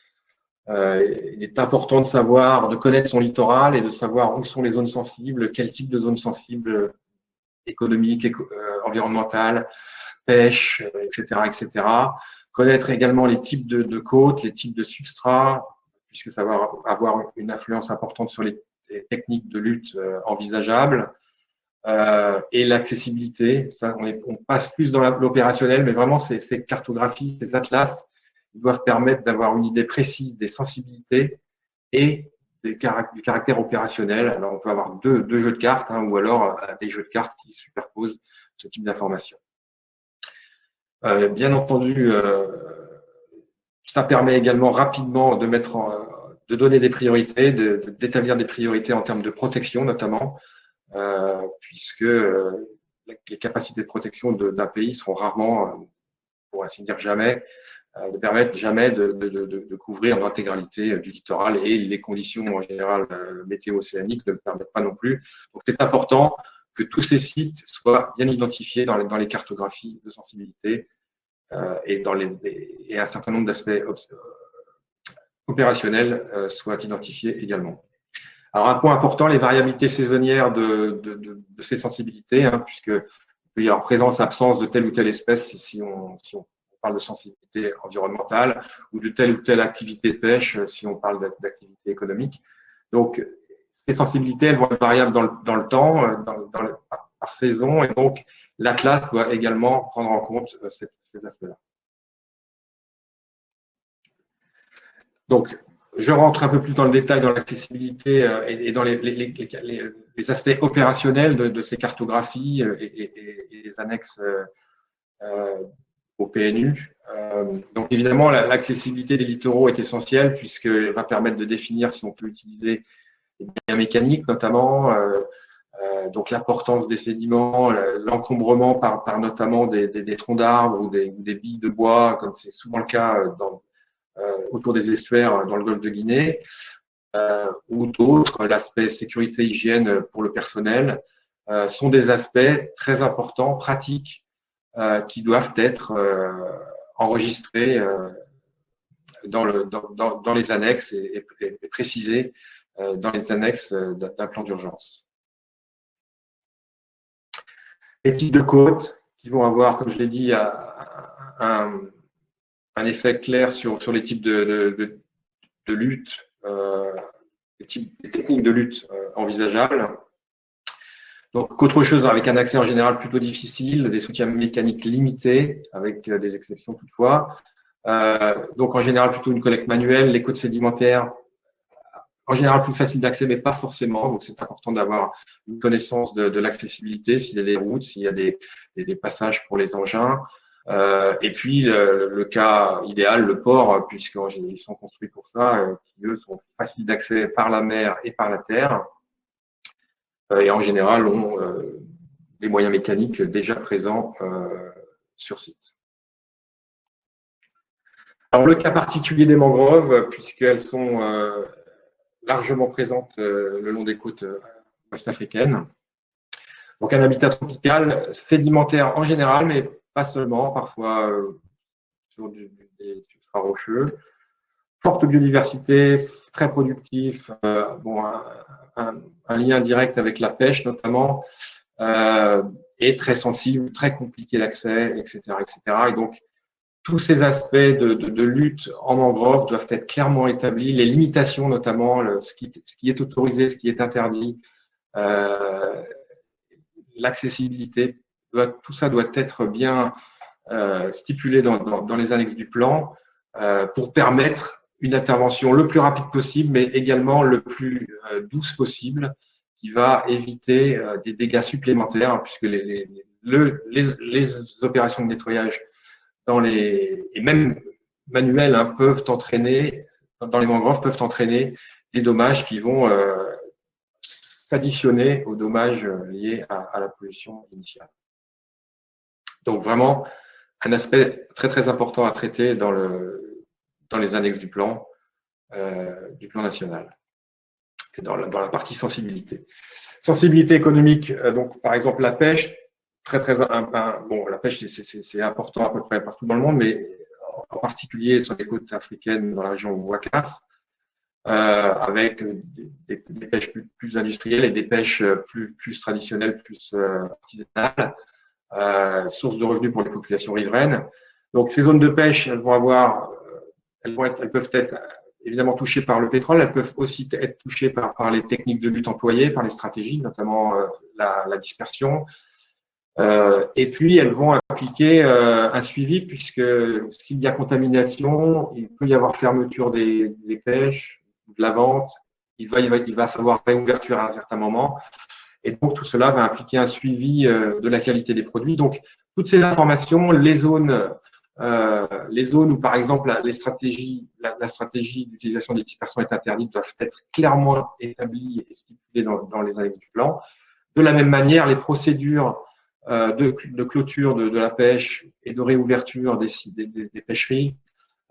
Il est important de connaître son littoral et de savoir où sont les zones sensibles, quel type de zones sensibles économiques, environnementales, pêche, etc., etc. Connaître également les types de côtes, les types de substrats, puisque ça va avoir une influence importante sur les techniques de lutte envisageables. Et l'accessibilité, on passe plus dans l'opérationnel, mais vraiment ces cartographies, ces atlas, ils doivent permettre d'avoir une idée précise des sensibilités et du caractère opérationnel. Alors, on peut avoir deux jeux de cartes, ou alors des jeux de cartes qui superposent ce type d'informations. Bien entendu, ça permet également rapidement de donner des priorités, d'établir des priorités en termes de protection notamment, puisque les capacités de protection d'un pays sont rarement, pour ainsi dire jamais, ne permettent jamais de couvrir l'intégralité du littoral et les conditions en général météo-océaniques ne le permettent pas non plus. Donc c'est important que tous ces sites soient bien identifiés dans les cartographies de sensibilité et un certain nombre d'aspects opérationnels soient identifiés également. Alors un point important, les variabilités saisonnières de ces sensibilités, puisque il peut y avoir présence-absence de telle ou telle espèce si on parle de sensibilité environnementale ou de telle activité de pêche si on parle d'activité économique. Donc, ces sensibilités, elles vont être variables dans le temps, par saison, et donc l'atlas doit également prendre en compte ces aspects-là. Donc, je rentre un peu plus dans le détail dans l'accessibilité et dans les aspects opérationnels de ces cartographies et les annexes au PNU. Donc évidemment, l'accessibilité des littoraux est essentielle puisqu'elle va permettre de définir si on peut utiliser les moyens mécaniques notamment, donc l'importance des sédiments, l'encombrement par notamment des troncs d'arbres ou des billes de bois, comme c'est souvent le cas autour des estuaires dans le golfe de Guinée, ou d'autres, l'aspect sécurité hygiène pour le personnel, sont des aspects très importants, pratiques, qui doivent être enregistrés dans les annexes et précisés dans les annexes d'un plan d'urgence. Les types de côtes qui vont avoir, comme je l'ai dit, un effet clair sur les types de lutte, les techniques de lutte envisageables. Donc, qu'autre chose, avec un accès en général plutôt difficile, des soutiens mécaniques limités, avec des exceptions toutefois. Donc, en général, plutôt une collecte manuelle, les côtes sédimentaires, en général plus facile d'accès, mais pas forcément. Donc, c'est important d'avoir une connaissance de l'accessibilité, s'il y a des routes, s'il y a des passages pour les engins. Et puis, le cas idéal, le port, puisqu'ils sont construits pour ça, qui, eux, sont faciles d'accès par la mer et par la terre. Et en général, ont des moyens mécaniques déjà présents sur site. Alors, le cas particulier des mangroves, puisqu'elles sont largement présentes le long des côtes ouest-africaines. Donc, un habitat tropical, sédimentaire en général, mais pas seulement, parfois sur des substrats rocheux. Forte biodiversité, très productif, un lien direct avec la pêche notamment, et très sensible, très compliqué d'accès, etc., etc. Et donc, tous ces aspects de lutte en mangrove doivent être clairement établis, les limitations notamment, ce qui est autorisé, ce qui est interdit, l'accessibilité, tout ça doit être bien stipulé dans les annexes du plan pour permettre une intervention le plus rapide possible, mais également le plus douce possible, qui va éviter des dégâts supplémentaires, hein, puisque les opérations de nettoyage et même manuelles, hein, peuvent entraîner, dans les mangroves, peuvent entraîner des dommages qui vont s'additionner aux dommages liés à la pollution initiale. Donc vraiment, un aspect très très important à traiter dans les annexes du plan national et dans la partie sensibilité. Sensibilité économique, donc par exemple la pêche, bon, la pêche c'est important à peu près partout dans le monde, mais en particulier sur les côtes africaines dans la région Ouakaf, avec des pêches plus industrielles et des pêches plus traditionnelles, plus artisanales, source de revenus pour les populations riveraines. Donc ces zones de pêche, elles peuvent être évidemment touchées par le pétrole, elles peuvent aussi être touchées par les techniques de lutte employées, par les stratégies, notamment la dispersion. Et puis elles vont impliquer un suivi, puisque s'il y a contamination, il peut y avoir fermeture des pêches, de la vente, il va falloir réouverture à un certain moment. Et donc, tout cela va impliquer un suivi de la qualité des produits. Donc, toutes ces informations, les zones où, par exemple, la stratégie d'utilisation des dispersants est interdite doivent être clairement établies et stipulées dans les annexes du plan. De la même manière, les procédures de clôture de la pêche et de réouverture des pêcheries,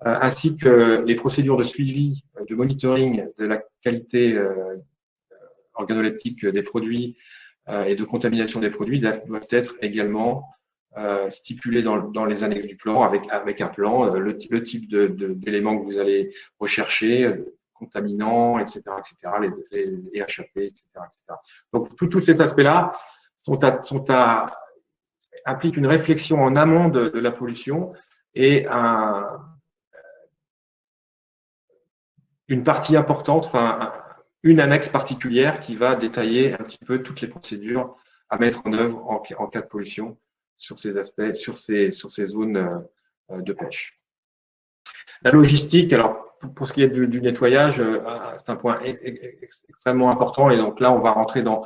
ainsi que les procédures de suivi, de monitoring de la qualité organoleptique des produits et de contamination des produits doivent être également stipulés dans les annexes du plan avec un plan, le type d'éléments que vous allez rechercher, contaminants, etc., les HAP, etc., etc. Donc, tous ces aspects-là impliquent une réflexion en amont de la pollution et une partie importante, une annexe particulière qui va détailler un petit peu toutes les procédures à mettre en œuvre en cas de pollution sur ces aspects, sur ces zones de pêche. La logistique, alors pour ce qui est du nettoyage, c'est un point extrêmement important, et donc là on va rentrer dans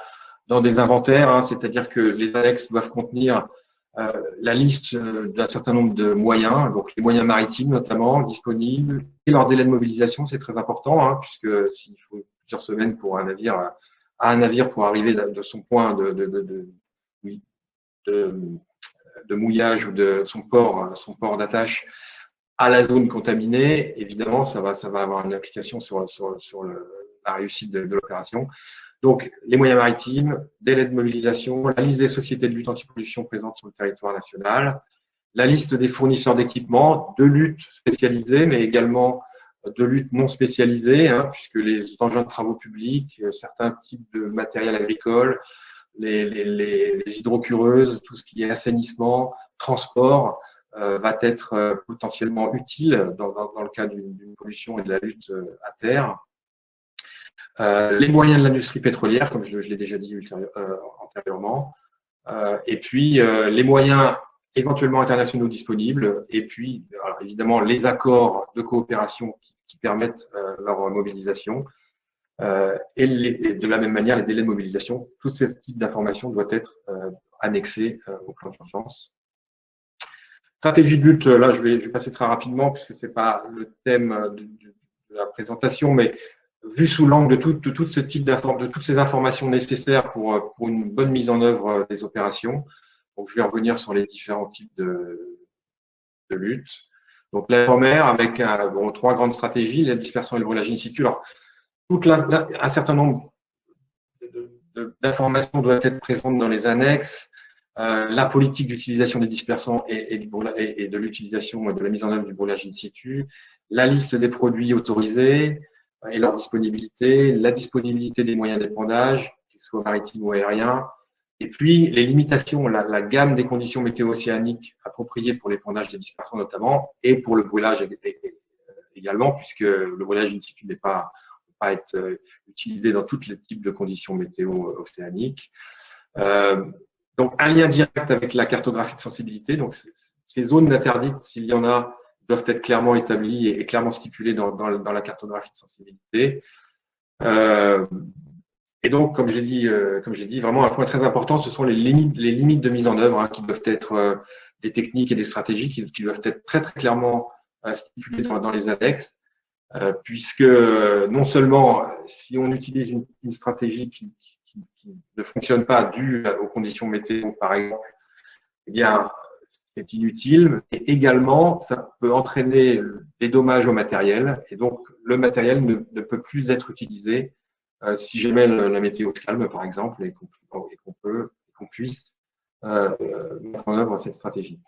des inventaires, hein, c'est-à-dire que les annexes doivent contenir la liste d'un certain nombre de moyens, donc les moyens maritimes notamment disponibles, et leur délai de mobilisation, c'est très important, hein, puisque s'il faut plusieurs semaines pour un navire pour arriver de son point de mouillage ou de son port d'attache à la zone contaminée, évidemment, ça va avoir une application sur la réussite de l'opération. Donc, les moyens maritimes, délai de mobilisation, la liste des sociétés de lutte anti-pollution présentes sur le territoire national, la liste des fournisseurs d'équipements, de lutte spécialisés, mais également de lutte non spécialisée, hein, puisque les engins de travaux publics, certains types de matériel agricole, les hydrocureuses, tout ce qui est assainissement, transport, va être potentiellement utile dans le cas d'une pollution et de la lutte à terre. Les moyens de l'industrie pétrolière, comme je l'ai déjà dit antérieurement, et puis les moyens éventuellement internationaux disponibles, et puis alors, évidemment les accords de coopération qui permettent leur mobilisation, et de la même manière les délais de mobilisation. Tous ces types d'informations doivent être annexés au plan d'urgence. Stratégie de lutte, là je vais passer très rapidement puisque c'est pas le thème de la présentation, mais vu sous l'angle de toutes ces informations nécessaires pour une bonne mise en œuvre des opérations. Donc, je vais revenir sur les différents types de lutte. Donc, la mer avec trois grandes stratégies, la dispersion et le brûlage in situ. Alors, un certain nombre d'informations doivent être présentes dans les annexes. La politique d'utilisation des dispersants et de l'utilisation et de la mise en œuvre du brûlage in situ, la liste des produits autorisés et leur disponibilité, la disponibilité des moyens d'épandage, qu'ils soient maritimes ou aériens, et puis les limitations, la gamme des conditions météo-océaniques appropriées pour l'épandage des dispersants notamment, et pour le brûlage également, puisque le brûlage in situ ne peut pas être utilisé dans tous les types de conditions météo-océaniques. Donc, un lien direct avec la cartographie de sensibilité. Donc, ces zones interdites, s'il y en a, doivent être clairement établis et clairement stipulés dans la cartographie de sensibilité. Et donc, comme j'ai dit, vraiment un point très important, ce sont les limites de mise en œuvre, hein, qui doivent être des techniques et des stratégies qui doivent être très très clairement stipulées dans les annexes, puisque non seulement si on utilise une stratégie qui ne fonctionne pas due aux conditions météo, par exemple, eh bien, c'est inutile, et également, ça peut entraîner des dommages au matériel, et donc le matériel ne peut plus être utilisé si jamais la météo se calme, par exemple, et qu'on puisse mettre en œuvre cette stratégie.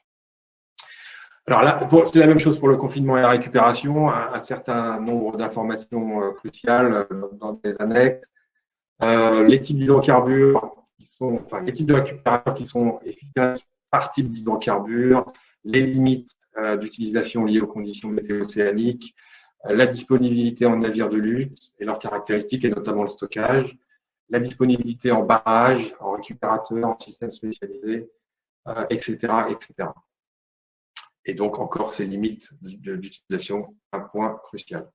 Alors là, c'est la même chose pour le confinement et la récupération, un certain nombre d'informations cruciales dans les annexes, les types d'hydrocarbures les types de récupérateurs qui sont efficaces par type d'hydrocarbures, les limites d'utilisation liées aux conditions météo-océaniques, la disponibilité en navires de lutte et leurs caractéristiques, et notamment le stockage, la disponibilité en barrage, en récupérateur, en système spécialisé, etc., etc. Et donc, encore ces limites d'utilisation, un point crucial.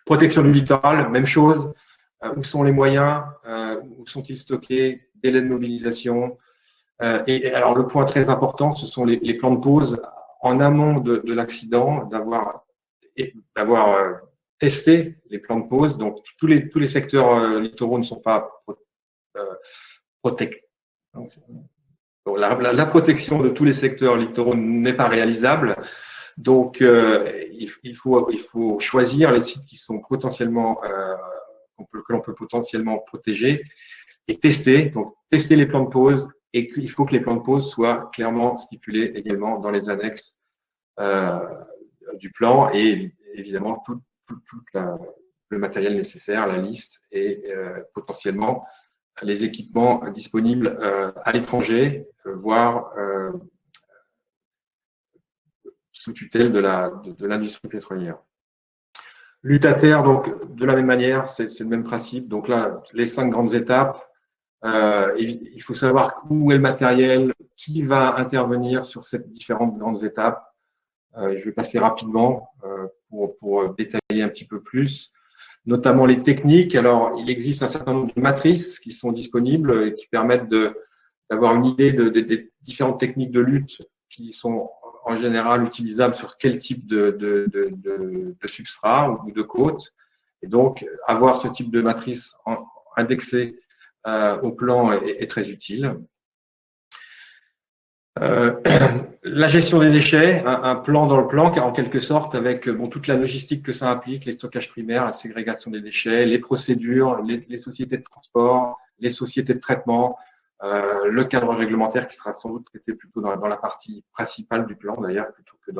Protection du littoral, même chose. Où sont les moyens? Où sont-ils stockés? Délai de mobilisation. Et alors, le point très important, ce sont les plans de pause en amont de l'accident, d'avoir testé les plans de pause. Donc, tous les secteurs littoraux ne sont pas protégés. Donc, la protection de tous les secteurs littoraux n'est pas réalisable. Donc, il faut choisir les sites qui sont potentiellement que l'on peut potentiellement protéger et tester. Donc, tester les plans de pause, et il faut que les plans de pause soient clairement stipulés également dans les annexes du plan, et évidemment tout le matériel nécessaire, la liste, et potentiellement les équipements disponibles à l'étranger, voire sous tutelle de l'industrie pétrolière. Lutte à terre, donc de la même manière, c'est le même principe. Donc là, les 5 grandes étapes, il faut savoir où est le matériel, qui va intervenir sur ces différentes grandes étapes. Je vais passer rapidement pour détailler un petit peu plus, notamment les techniques. Alors, il existe un certain nombre de matrices qui sont disponibles et qui permettent d'avoir une idée des différentes techniques de lutte qui sont en général utilisables sur quel type de substrat ou de côte. Et donc, avoir ce type de matrice indexée au plan est très utile. La gestion des déchets, un plan dans le plan, car en quelque sorte, avec toute la logistique que ça implique, les stockages primaires, la ségrégation des déchets, les procédures, les sociétés de transport, les sociétés de traitement, le cadre réglementaire qui sera sans doute traité plutôt dans la partie principale du plan, d'ailleurs, plutôt que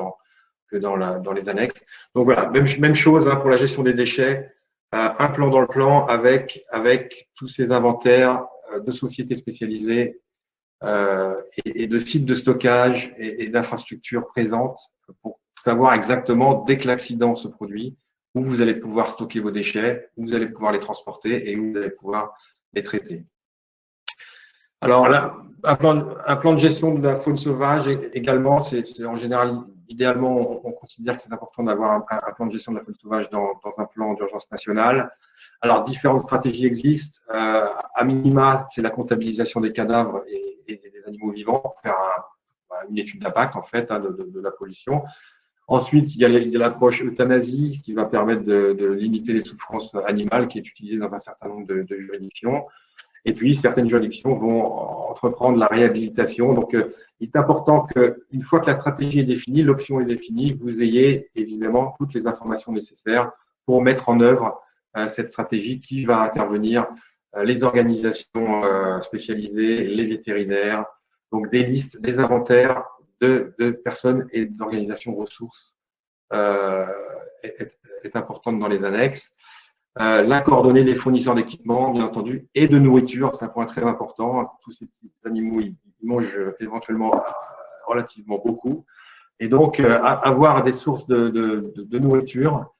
dans les annexes. Donc voilà, même chose pour la gestion des déchets, un plan dans le plan avec tous ces inventaires de sociétés spécialisées et de sites de stockage et d'infrastructures présentes pour savoir exactement, dès que l'accident se produit, où vous allez pouvoir stocker vos déchets, où vous allez pouvoir les transporter et où vous allez pouvoir les traiter. Alors là, un plan de gestion de la faune sauvage également, c'est en général, idéalement, on considère que c'est important d'avoir un plan de gestion de la faune sauvage dans un plan d'urgence nationale. Alors, différentes stratégies existent. À minima, c'est la comptabilisation des cadavres et des animaux vivants pour faire une étude d'impact, en fait, de la pollution. Ensuite, il y a l'approche euthanasie qui va permettre de limiter les souffrances animales, qui est utilisée dans un certain nombre de juridictions. Et puis, certaines juridictions vont entreprendre la réhabilitation. Donc, il est important qu'une fois que la stratégie est définie, l'option est définie, vous ayez évidemment toutes les informations nécessaires pour mettre en œuvre cette stratégie qui va intervenir, les organisations spécialisées, les vétérinaires, donc des listes, des inventaires de personnes et d'organisations ressources est importante dans les annexes. La coordonnée des fournisseurs d'équipements, bien entendu, et de nourriture, c'est un point très important. Tous ces petits animaux, ils mangent éventuellement relativement beaucoup. Et donc, avoir des sources de nourriture,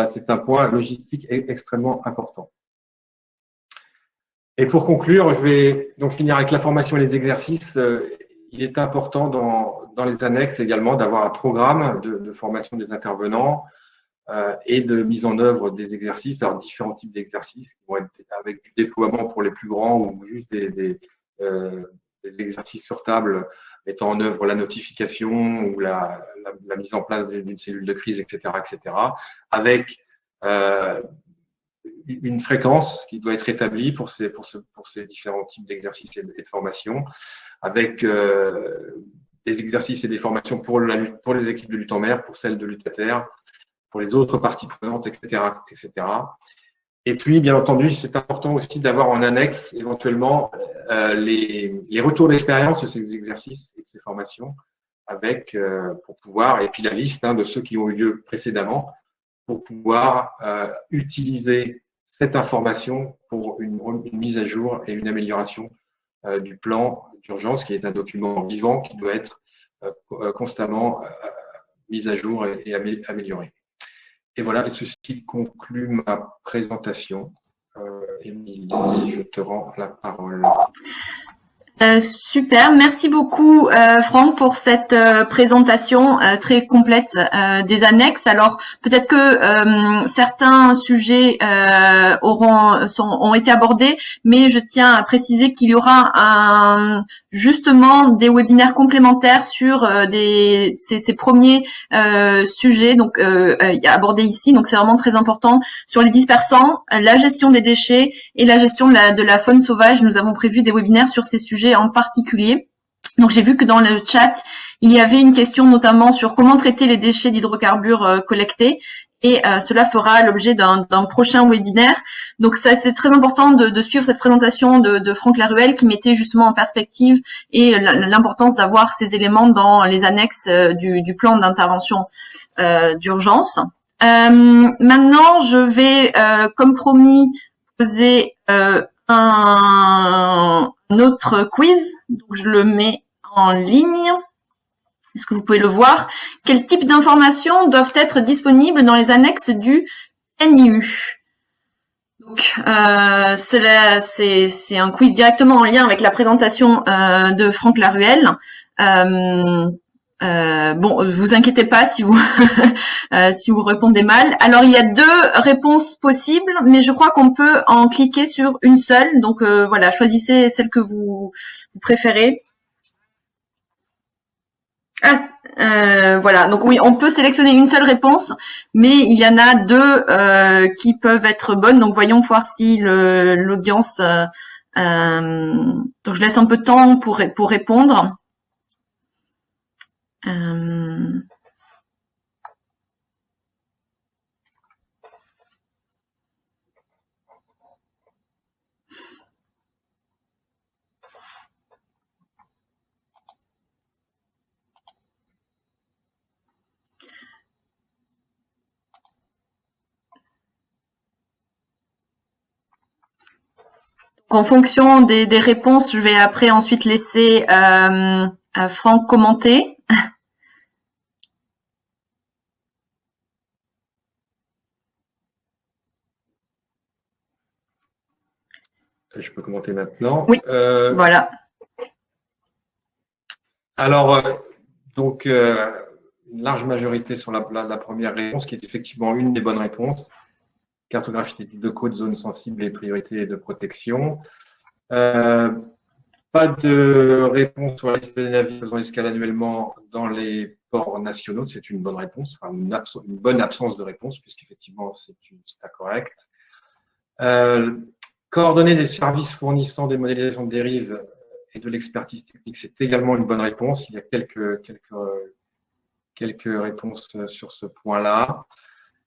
c'est un point logistique extrêmement important. Et pour conclure, je vais donc finir avec la formation et les exercices. il est important dans les annexes également d'avoir un programme de formation des intervenants et de mise en œuvre des exercices, alors différents types d'exercices qui vont être avec du déploiement pour les plus grands ou juste des exercices sur table mettant en œuvre la notification ou la mise en place d'une cellule de crise, etc., avec une fréquence qui doit être établie pour ces différents types d'exercices et de formations, avec des exercices et des formations pour les équipes de lutte en mer, pour celles de lutte à terre, pour les autres parties prenantes, etc., etc. Et puis, bien entendu, c'est important aussi d'avoir en annexe éventuellement les retours d'expérience de ces exercices et de ces formations, avec pour pouvoir, et puis la liste de ceux qui ont eu lieu précédemment, pour pouvoir utiliser cette information pour une mise à jour et une amélioration du plan d'urgence, qui est un document vivant qui doit être constamment mis à jour et amélioré. Et voilà, et ceci conclut ma présentation. Émilie, je te rends la parole. Super, merci beaucoup Franck pour cette présentation très complète des annexes. Alors peut-être que certains sujets ont été abordés, mais je tiens à préciser qu'il y aura justement des webinaires complémentaires sur ces premiers sujets donc abordés ici. Donc c'est vraiment très important sur les dispersants, la gestion des déchets et la gestion de la faune sauvage. Nous avons prévu des webinaires sur ces sujets en particulier. Donc j'ai vu que dans le chat, il y avait une question notamment sur comment traiter les déchets d'hydrocarbures collectés. Et cela fera l'objet d'un prochain webinaire. Donc ça, c'est très important de suivre cette présentation de Franck Laruelle qui mettait justement en perspective et l'importance d'avoir ces éléments dans les annexes du plan d'intervention d'urgence. Maintenant, je vais, comme promis, poser un autre quiz. Donc je le mets en ligne. Est-ce que vous pouvez le voir? Quel type d'informations doivent être disponibles dans les annexes du NIU? Donc, c'est un quiz directement en lien avec la présentation de Franck Laruelle. Bon, vous inquiétez pas si vous si vous répondez mal. Alors, il y a deux réponses possibles, mais je crois qu'on peut en cliquer sur une seule. Donc, voilà, choisissez celle que vous préférez. Voilà, donc oui, on peut sélectionner une seule réponse, mais il y en a deux qui peuvent être bonnes. Donc voyons voir si l'audience. Donc je laisse un peu de temps pour répondre. En fonction des réponses, je vais après ensuite laisser Franck commenter. Je peux commenter maintenant. Oui, voilà. Alors, donc, une large majorité sur la première réponse, qui est effectivement une des bonnes réponses. Cartographie de côtes, zones sensibles et priorités de protection. Pas de réponse sur la liste des navires faisant escale annuellement dans les ports nationaux. C'est une bonne réponse, enfin une bonne absence de réponse, puisqu'effectivement, c'est incorrect. Coordonner des services fournissant des modélisations de dérives et de l'expertise technique, c'est également une bonne réponse. Il y a quelques réponses sur ce point-là.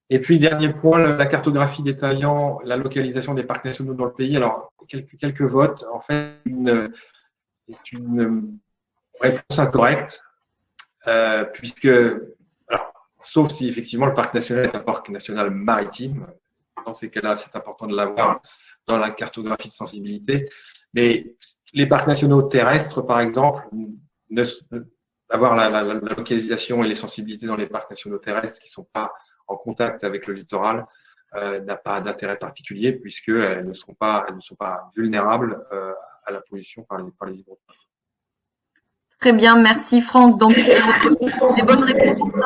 Et puis, dernier point, la cartographie détaillant la localisation des parcs nationaux dans le pays. Alors, quelques votes. En fait, c'est une réponse incorrecte, puisque, alors, sauf si effectivement le parc national est un parc national maritime. Dans ces cas-là, c'est important de l'avoir dans la cartographie de sensibilité. Mais les parcs nationaux terrestres, par exemple, avoir la localisation et les sensibilités dans les parcs nationaux terrestres qui ne sont pas en contact avec le littoral n'a pas d'intérêt particulier puisqu'elles ne sont pas vulnérables à la pollution par les hydrocarbures. Très bien, merci Franck. Donc, les bonnes réponses,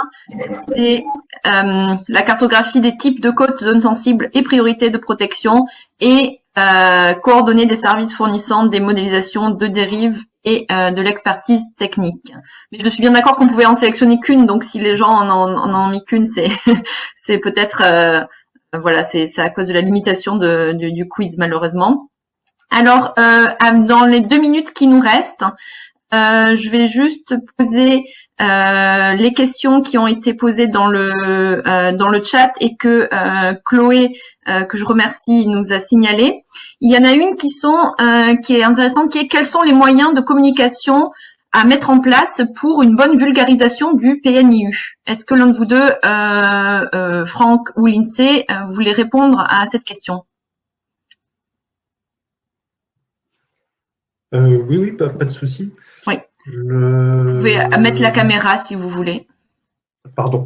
c'est la cartographie des types de côtes, zones sensibles et priorités de protection et coordonnées des services fournissant des modélisations de dérives et de l'expertise technique. Mais je suis bien d'accord qu'on pouvait en sélectionner qu'une, donc si les gens en ont mis qu'une, c'est peut-être voilà, c'est à cause de la limitation du quiz malheureusement. Alors, dans les 2 minutes qui nous restent, je vais juste poser les questions qui ont été posées dans le chat et que Chloé, que je remercie, nous a signalé. Il y en a une qui est intéressante, qui est quels sont les moyens de communication à mettre en place pour une bonne vulgarisation du PNIU. Est-ce que l'un de vous deux, Franck ou Lindsay, voulez répondre à cette question? Oui, pas de souci. Oui. Vous pouvez mettre la caméra si vous voulez. Pardon.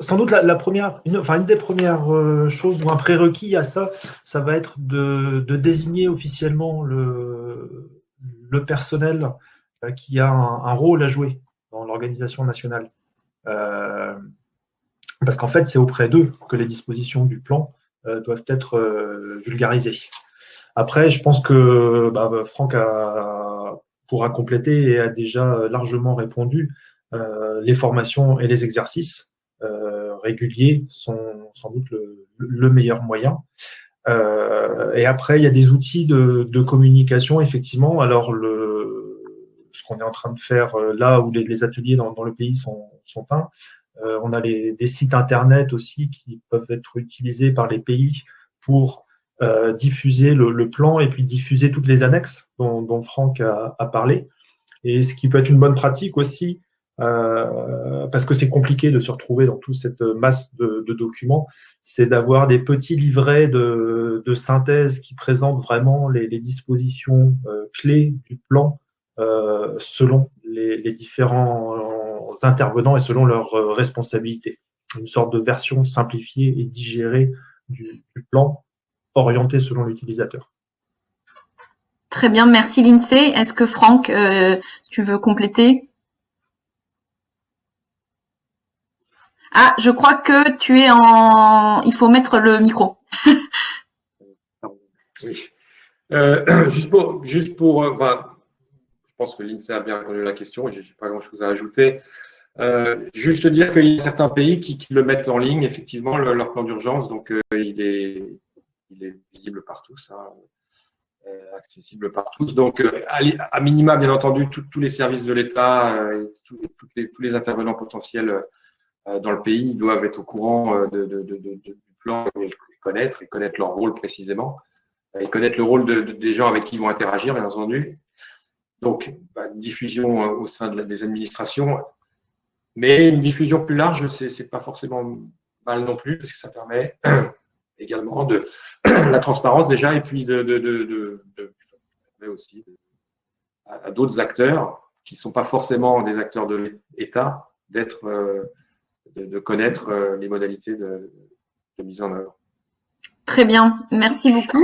Sans doute une des premières choses ou un prérequis à ça va être de désigner officiellement le personnel qui a un rôle à jouer dans l'organisation nationale. Parce qu'en fait, c'est auprès d'eux que les dispositions du plan doivent être vulgarisées. Après, je pense que Franck pourra compléter et a déjà largement répondu. Les formations et les exercices réguliers sont sans doute le meilleur moyen. Et après, il y a des outils de communication, effectivement. Alors, ce qu'on est en train de faire là où les ateliers dans le pays sont peints, on a des sites internet aussi qui peuvent être utilisés par les pays pour diffuser le plan et puis diffuser toutes les annexes dont Franck a parlé. Et ce qui peut être une bonne pratique aussi, parce que c'est compliqué de se retrouver dans toute cette masse de documents, c'est d'avoir des petits livrets de synthèse qui présentent vraiment les dispositions clés du plan selon les différents intervenants et selon leurs responsabilités. Une sorte de version simplifiée et digérée du plan, orientée selon l'utilisateur. Très bien, merci Lindsay. Est-ce que Franck, tu veux compléter? Ah, je crois que tu es il faut mettre le micro. Oui. Juste pour je pense que Lindsay a bien répondu à la question, je n'ai pas grand-chose à ajouter. Juste dire qu'il y a certains pays qui le mettent en ligne, effectivement, leur plan d'urgence, donc il est visible par tous, accessible par tous. Donc, à minima, bien entendu, tous les services de l'État, tous les intervenants potentiels dans le pays doivent être au courant du plan et connaître leur rôle précisément, et connaître le rôle des gens avec qui ils vont interagir, bien entendu. Donc, une diffusion au sein des administrations, mais une diffusion plus large, c'est pas forcément mal non plus, parce que ça permet également de la transparence déjà, et puis aussi à d'autres acteurs qui ne sont pas forcément des acteurs de l'État de connaître les modalités de mise en œuvre. Très bien, merci beaucoup.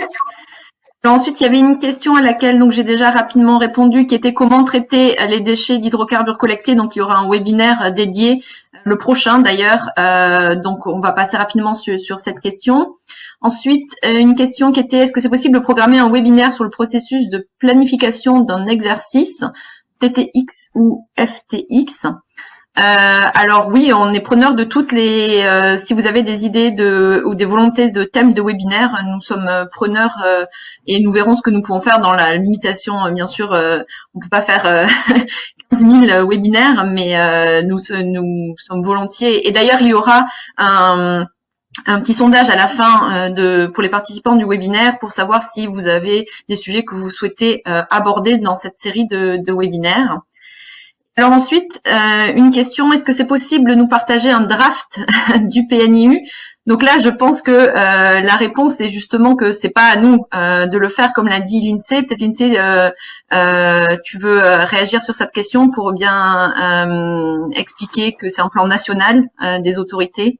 Alors ensuite, il y avait une question à laquelle donc j'ai déjà rapidement répondu, qui était comment traiter les déchets d'hydrocarbures collectés. Donc il y aura un webinaire dédié, le prochain d'ailleurs. Donc on va passer rapidement sur cette question. Ensuite, une question qui était est-ce que c'est possible de programmer un webinaire sur le processus de planification d'un exercice, TTX ou FTX? Alors oui, on est preneur de toutes les. Si vous avez des idées ou des volontés de thèmes de webinaire, nous sommes preneurs et nous verrons ce que nous pouvons faire dans la limitation. Bien sûr, on peut pas faire 15 000 webinaires, mais nous sommes volontiers. Et d'ailleurs, il y aura un petit sondage à la fin pour les participants du webinaire pour savoir si vous avez des sujets que vous souhaitez aborder dans cette série de webinaires. Alors ensuite, une question, est-ce que c'est possible de nous partager un draft du PNIU? Donc là, je pense que la réponse est justement que c'est pas à nous de le faire, comme l'a dit Lindsay. Peut-être Lindsay, tu veux réagir sur cette question pour bien expliquer que c'est un plan national des autorités?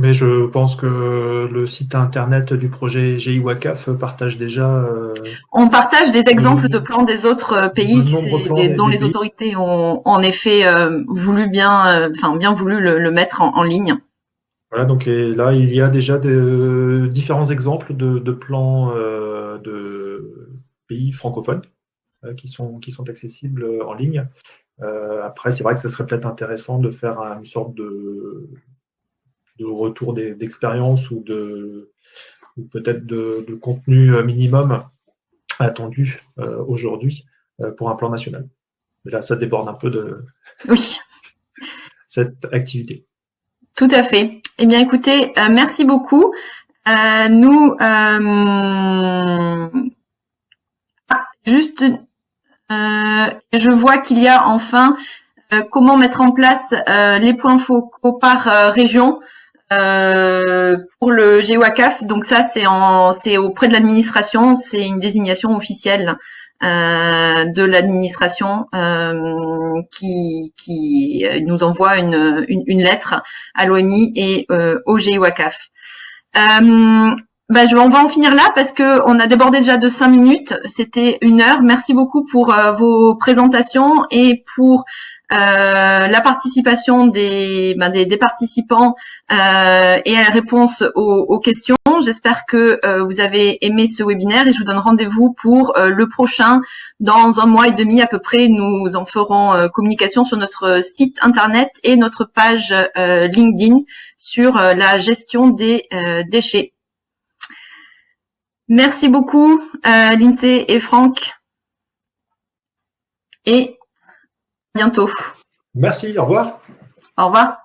Mais je pense que le site internet du projet GIWACAF partage déjà On partage des exemples de plans des autres pays dont les pays. autorités ont en effet voulu bien voulu le mettre en ligne. Voilà, donc et là, il y a déjà différents exemples de plans de pays francophones qui sont accessibles en ligne. Après, c'est vrai que ce serait peut-être intéressant de faire une sorte de retour d'expérience ou peut-être de contenu minimum attendu aujourd'hui pour un plan national. Mais là, ça déborde un peu de cette activité. Tout à fait. Eh bien, écoutez, merci beaucoup. Je vois qu'il y a enfin comment mettre en place les points focaux par région pour le GEWACAF. Donc ça, c'est auprès de l'administration, c'est une désignation officielle de l'administration qui nous envoie une lettre à l'OMI et au GEWACAF. On va en finir là parce que on a débordé déjà de 5 minutes. C'était 1 heure. Merci beaucoup pour vos présentations et pour la participation des participants et à la réponse aux questions. J'espère que vous avez aimé ce webinaire et je vous donne rendez-vous pour le prochain dans 1 mois et demi à peu près. Nous en ferons communication sur notre site internet et notre page LinkedIn sur la gestion des déchets. Merci beaucoup Lindsay et Franck et à bientôt. Merci, au revoir. Au revoir.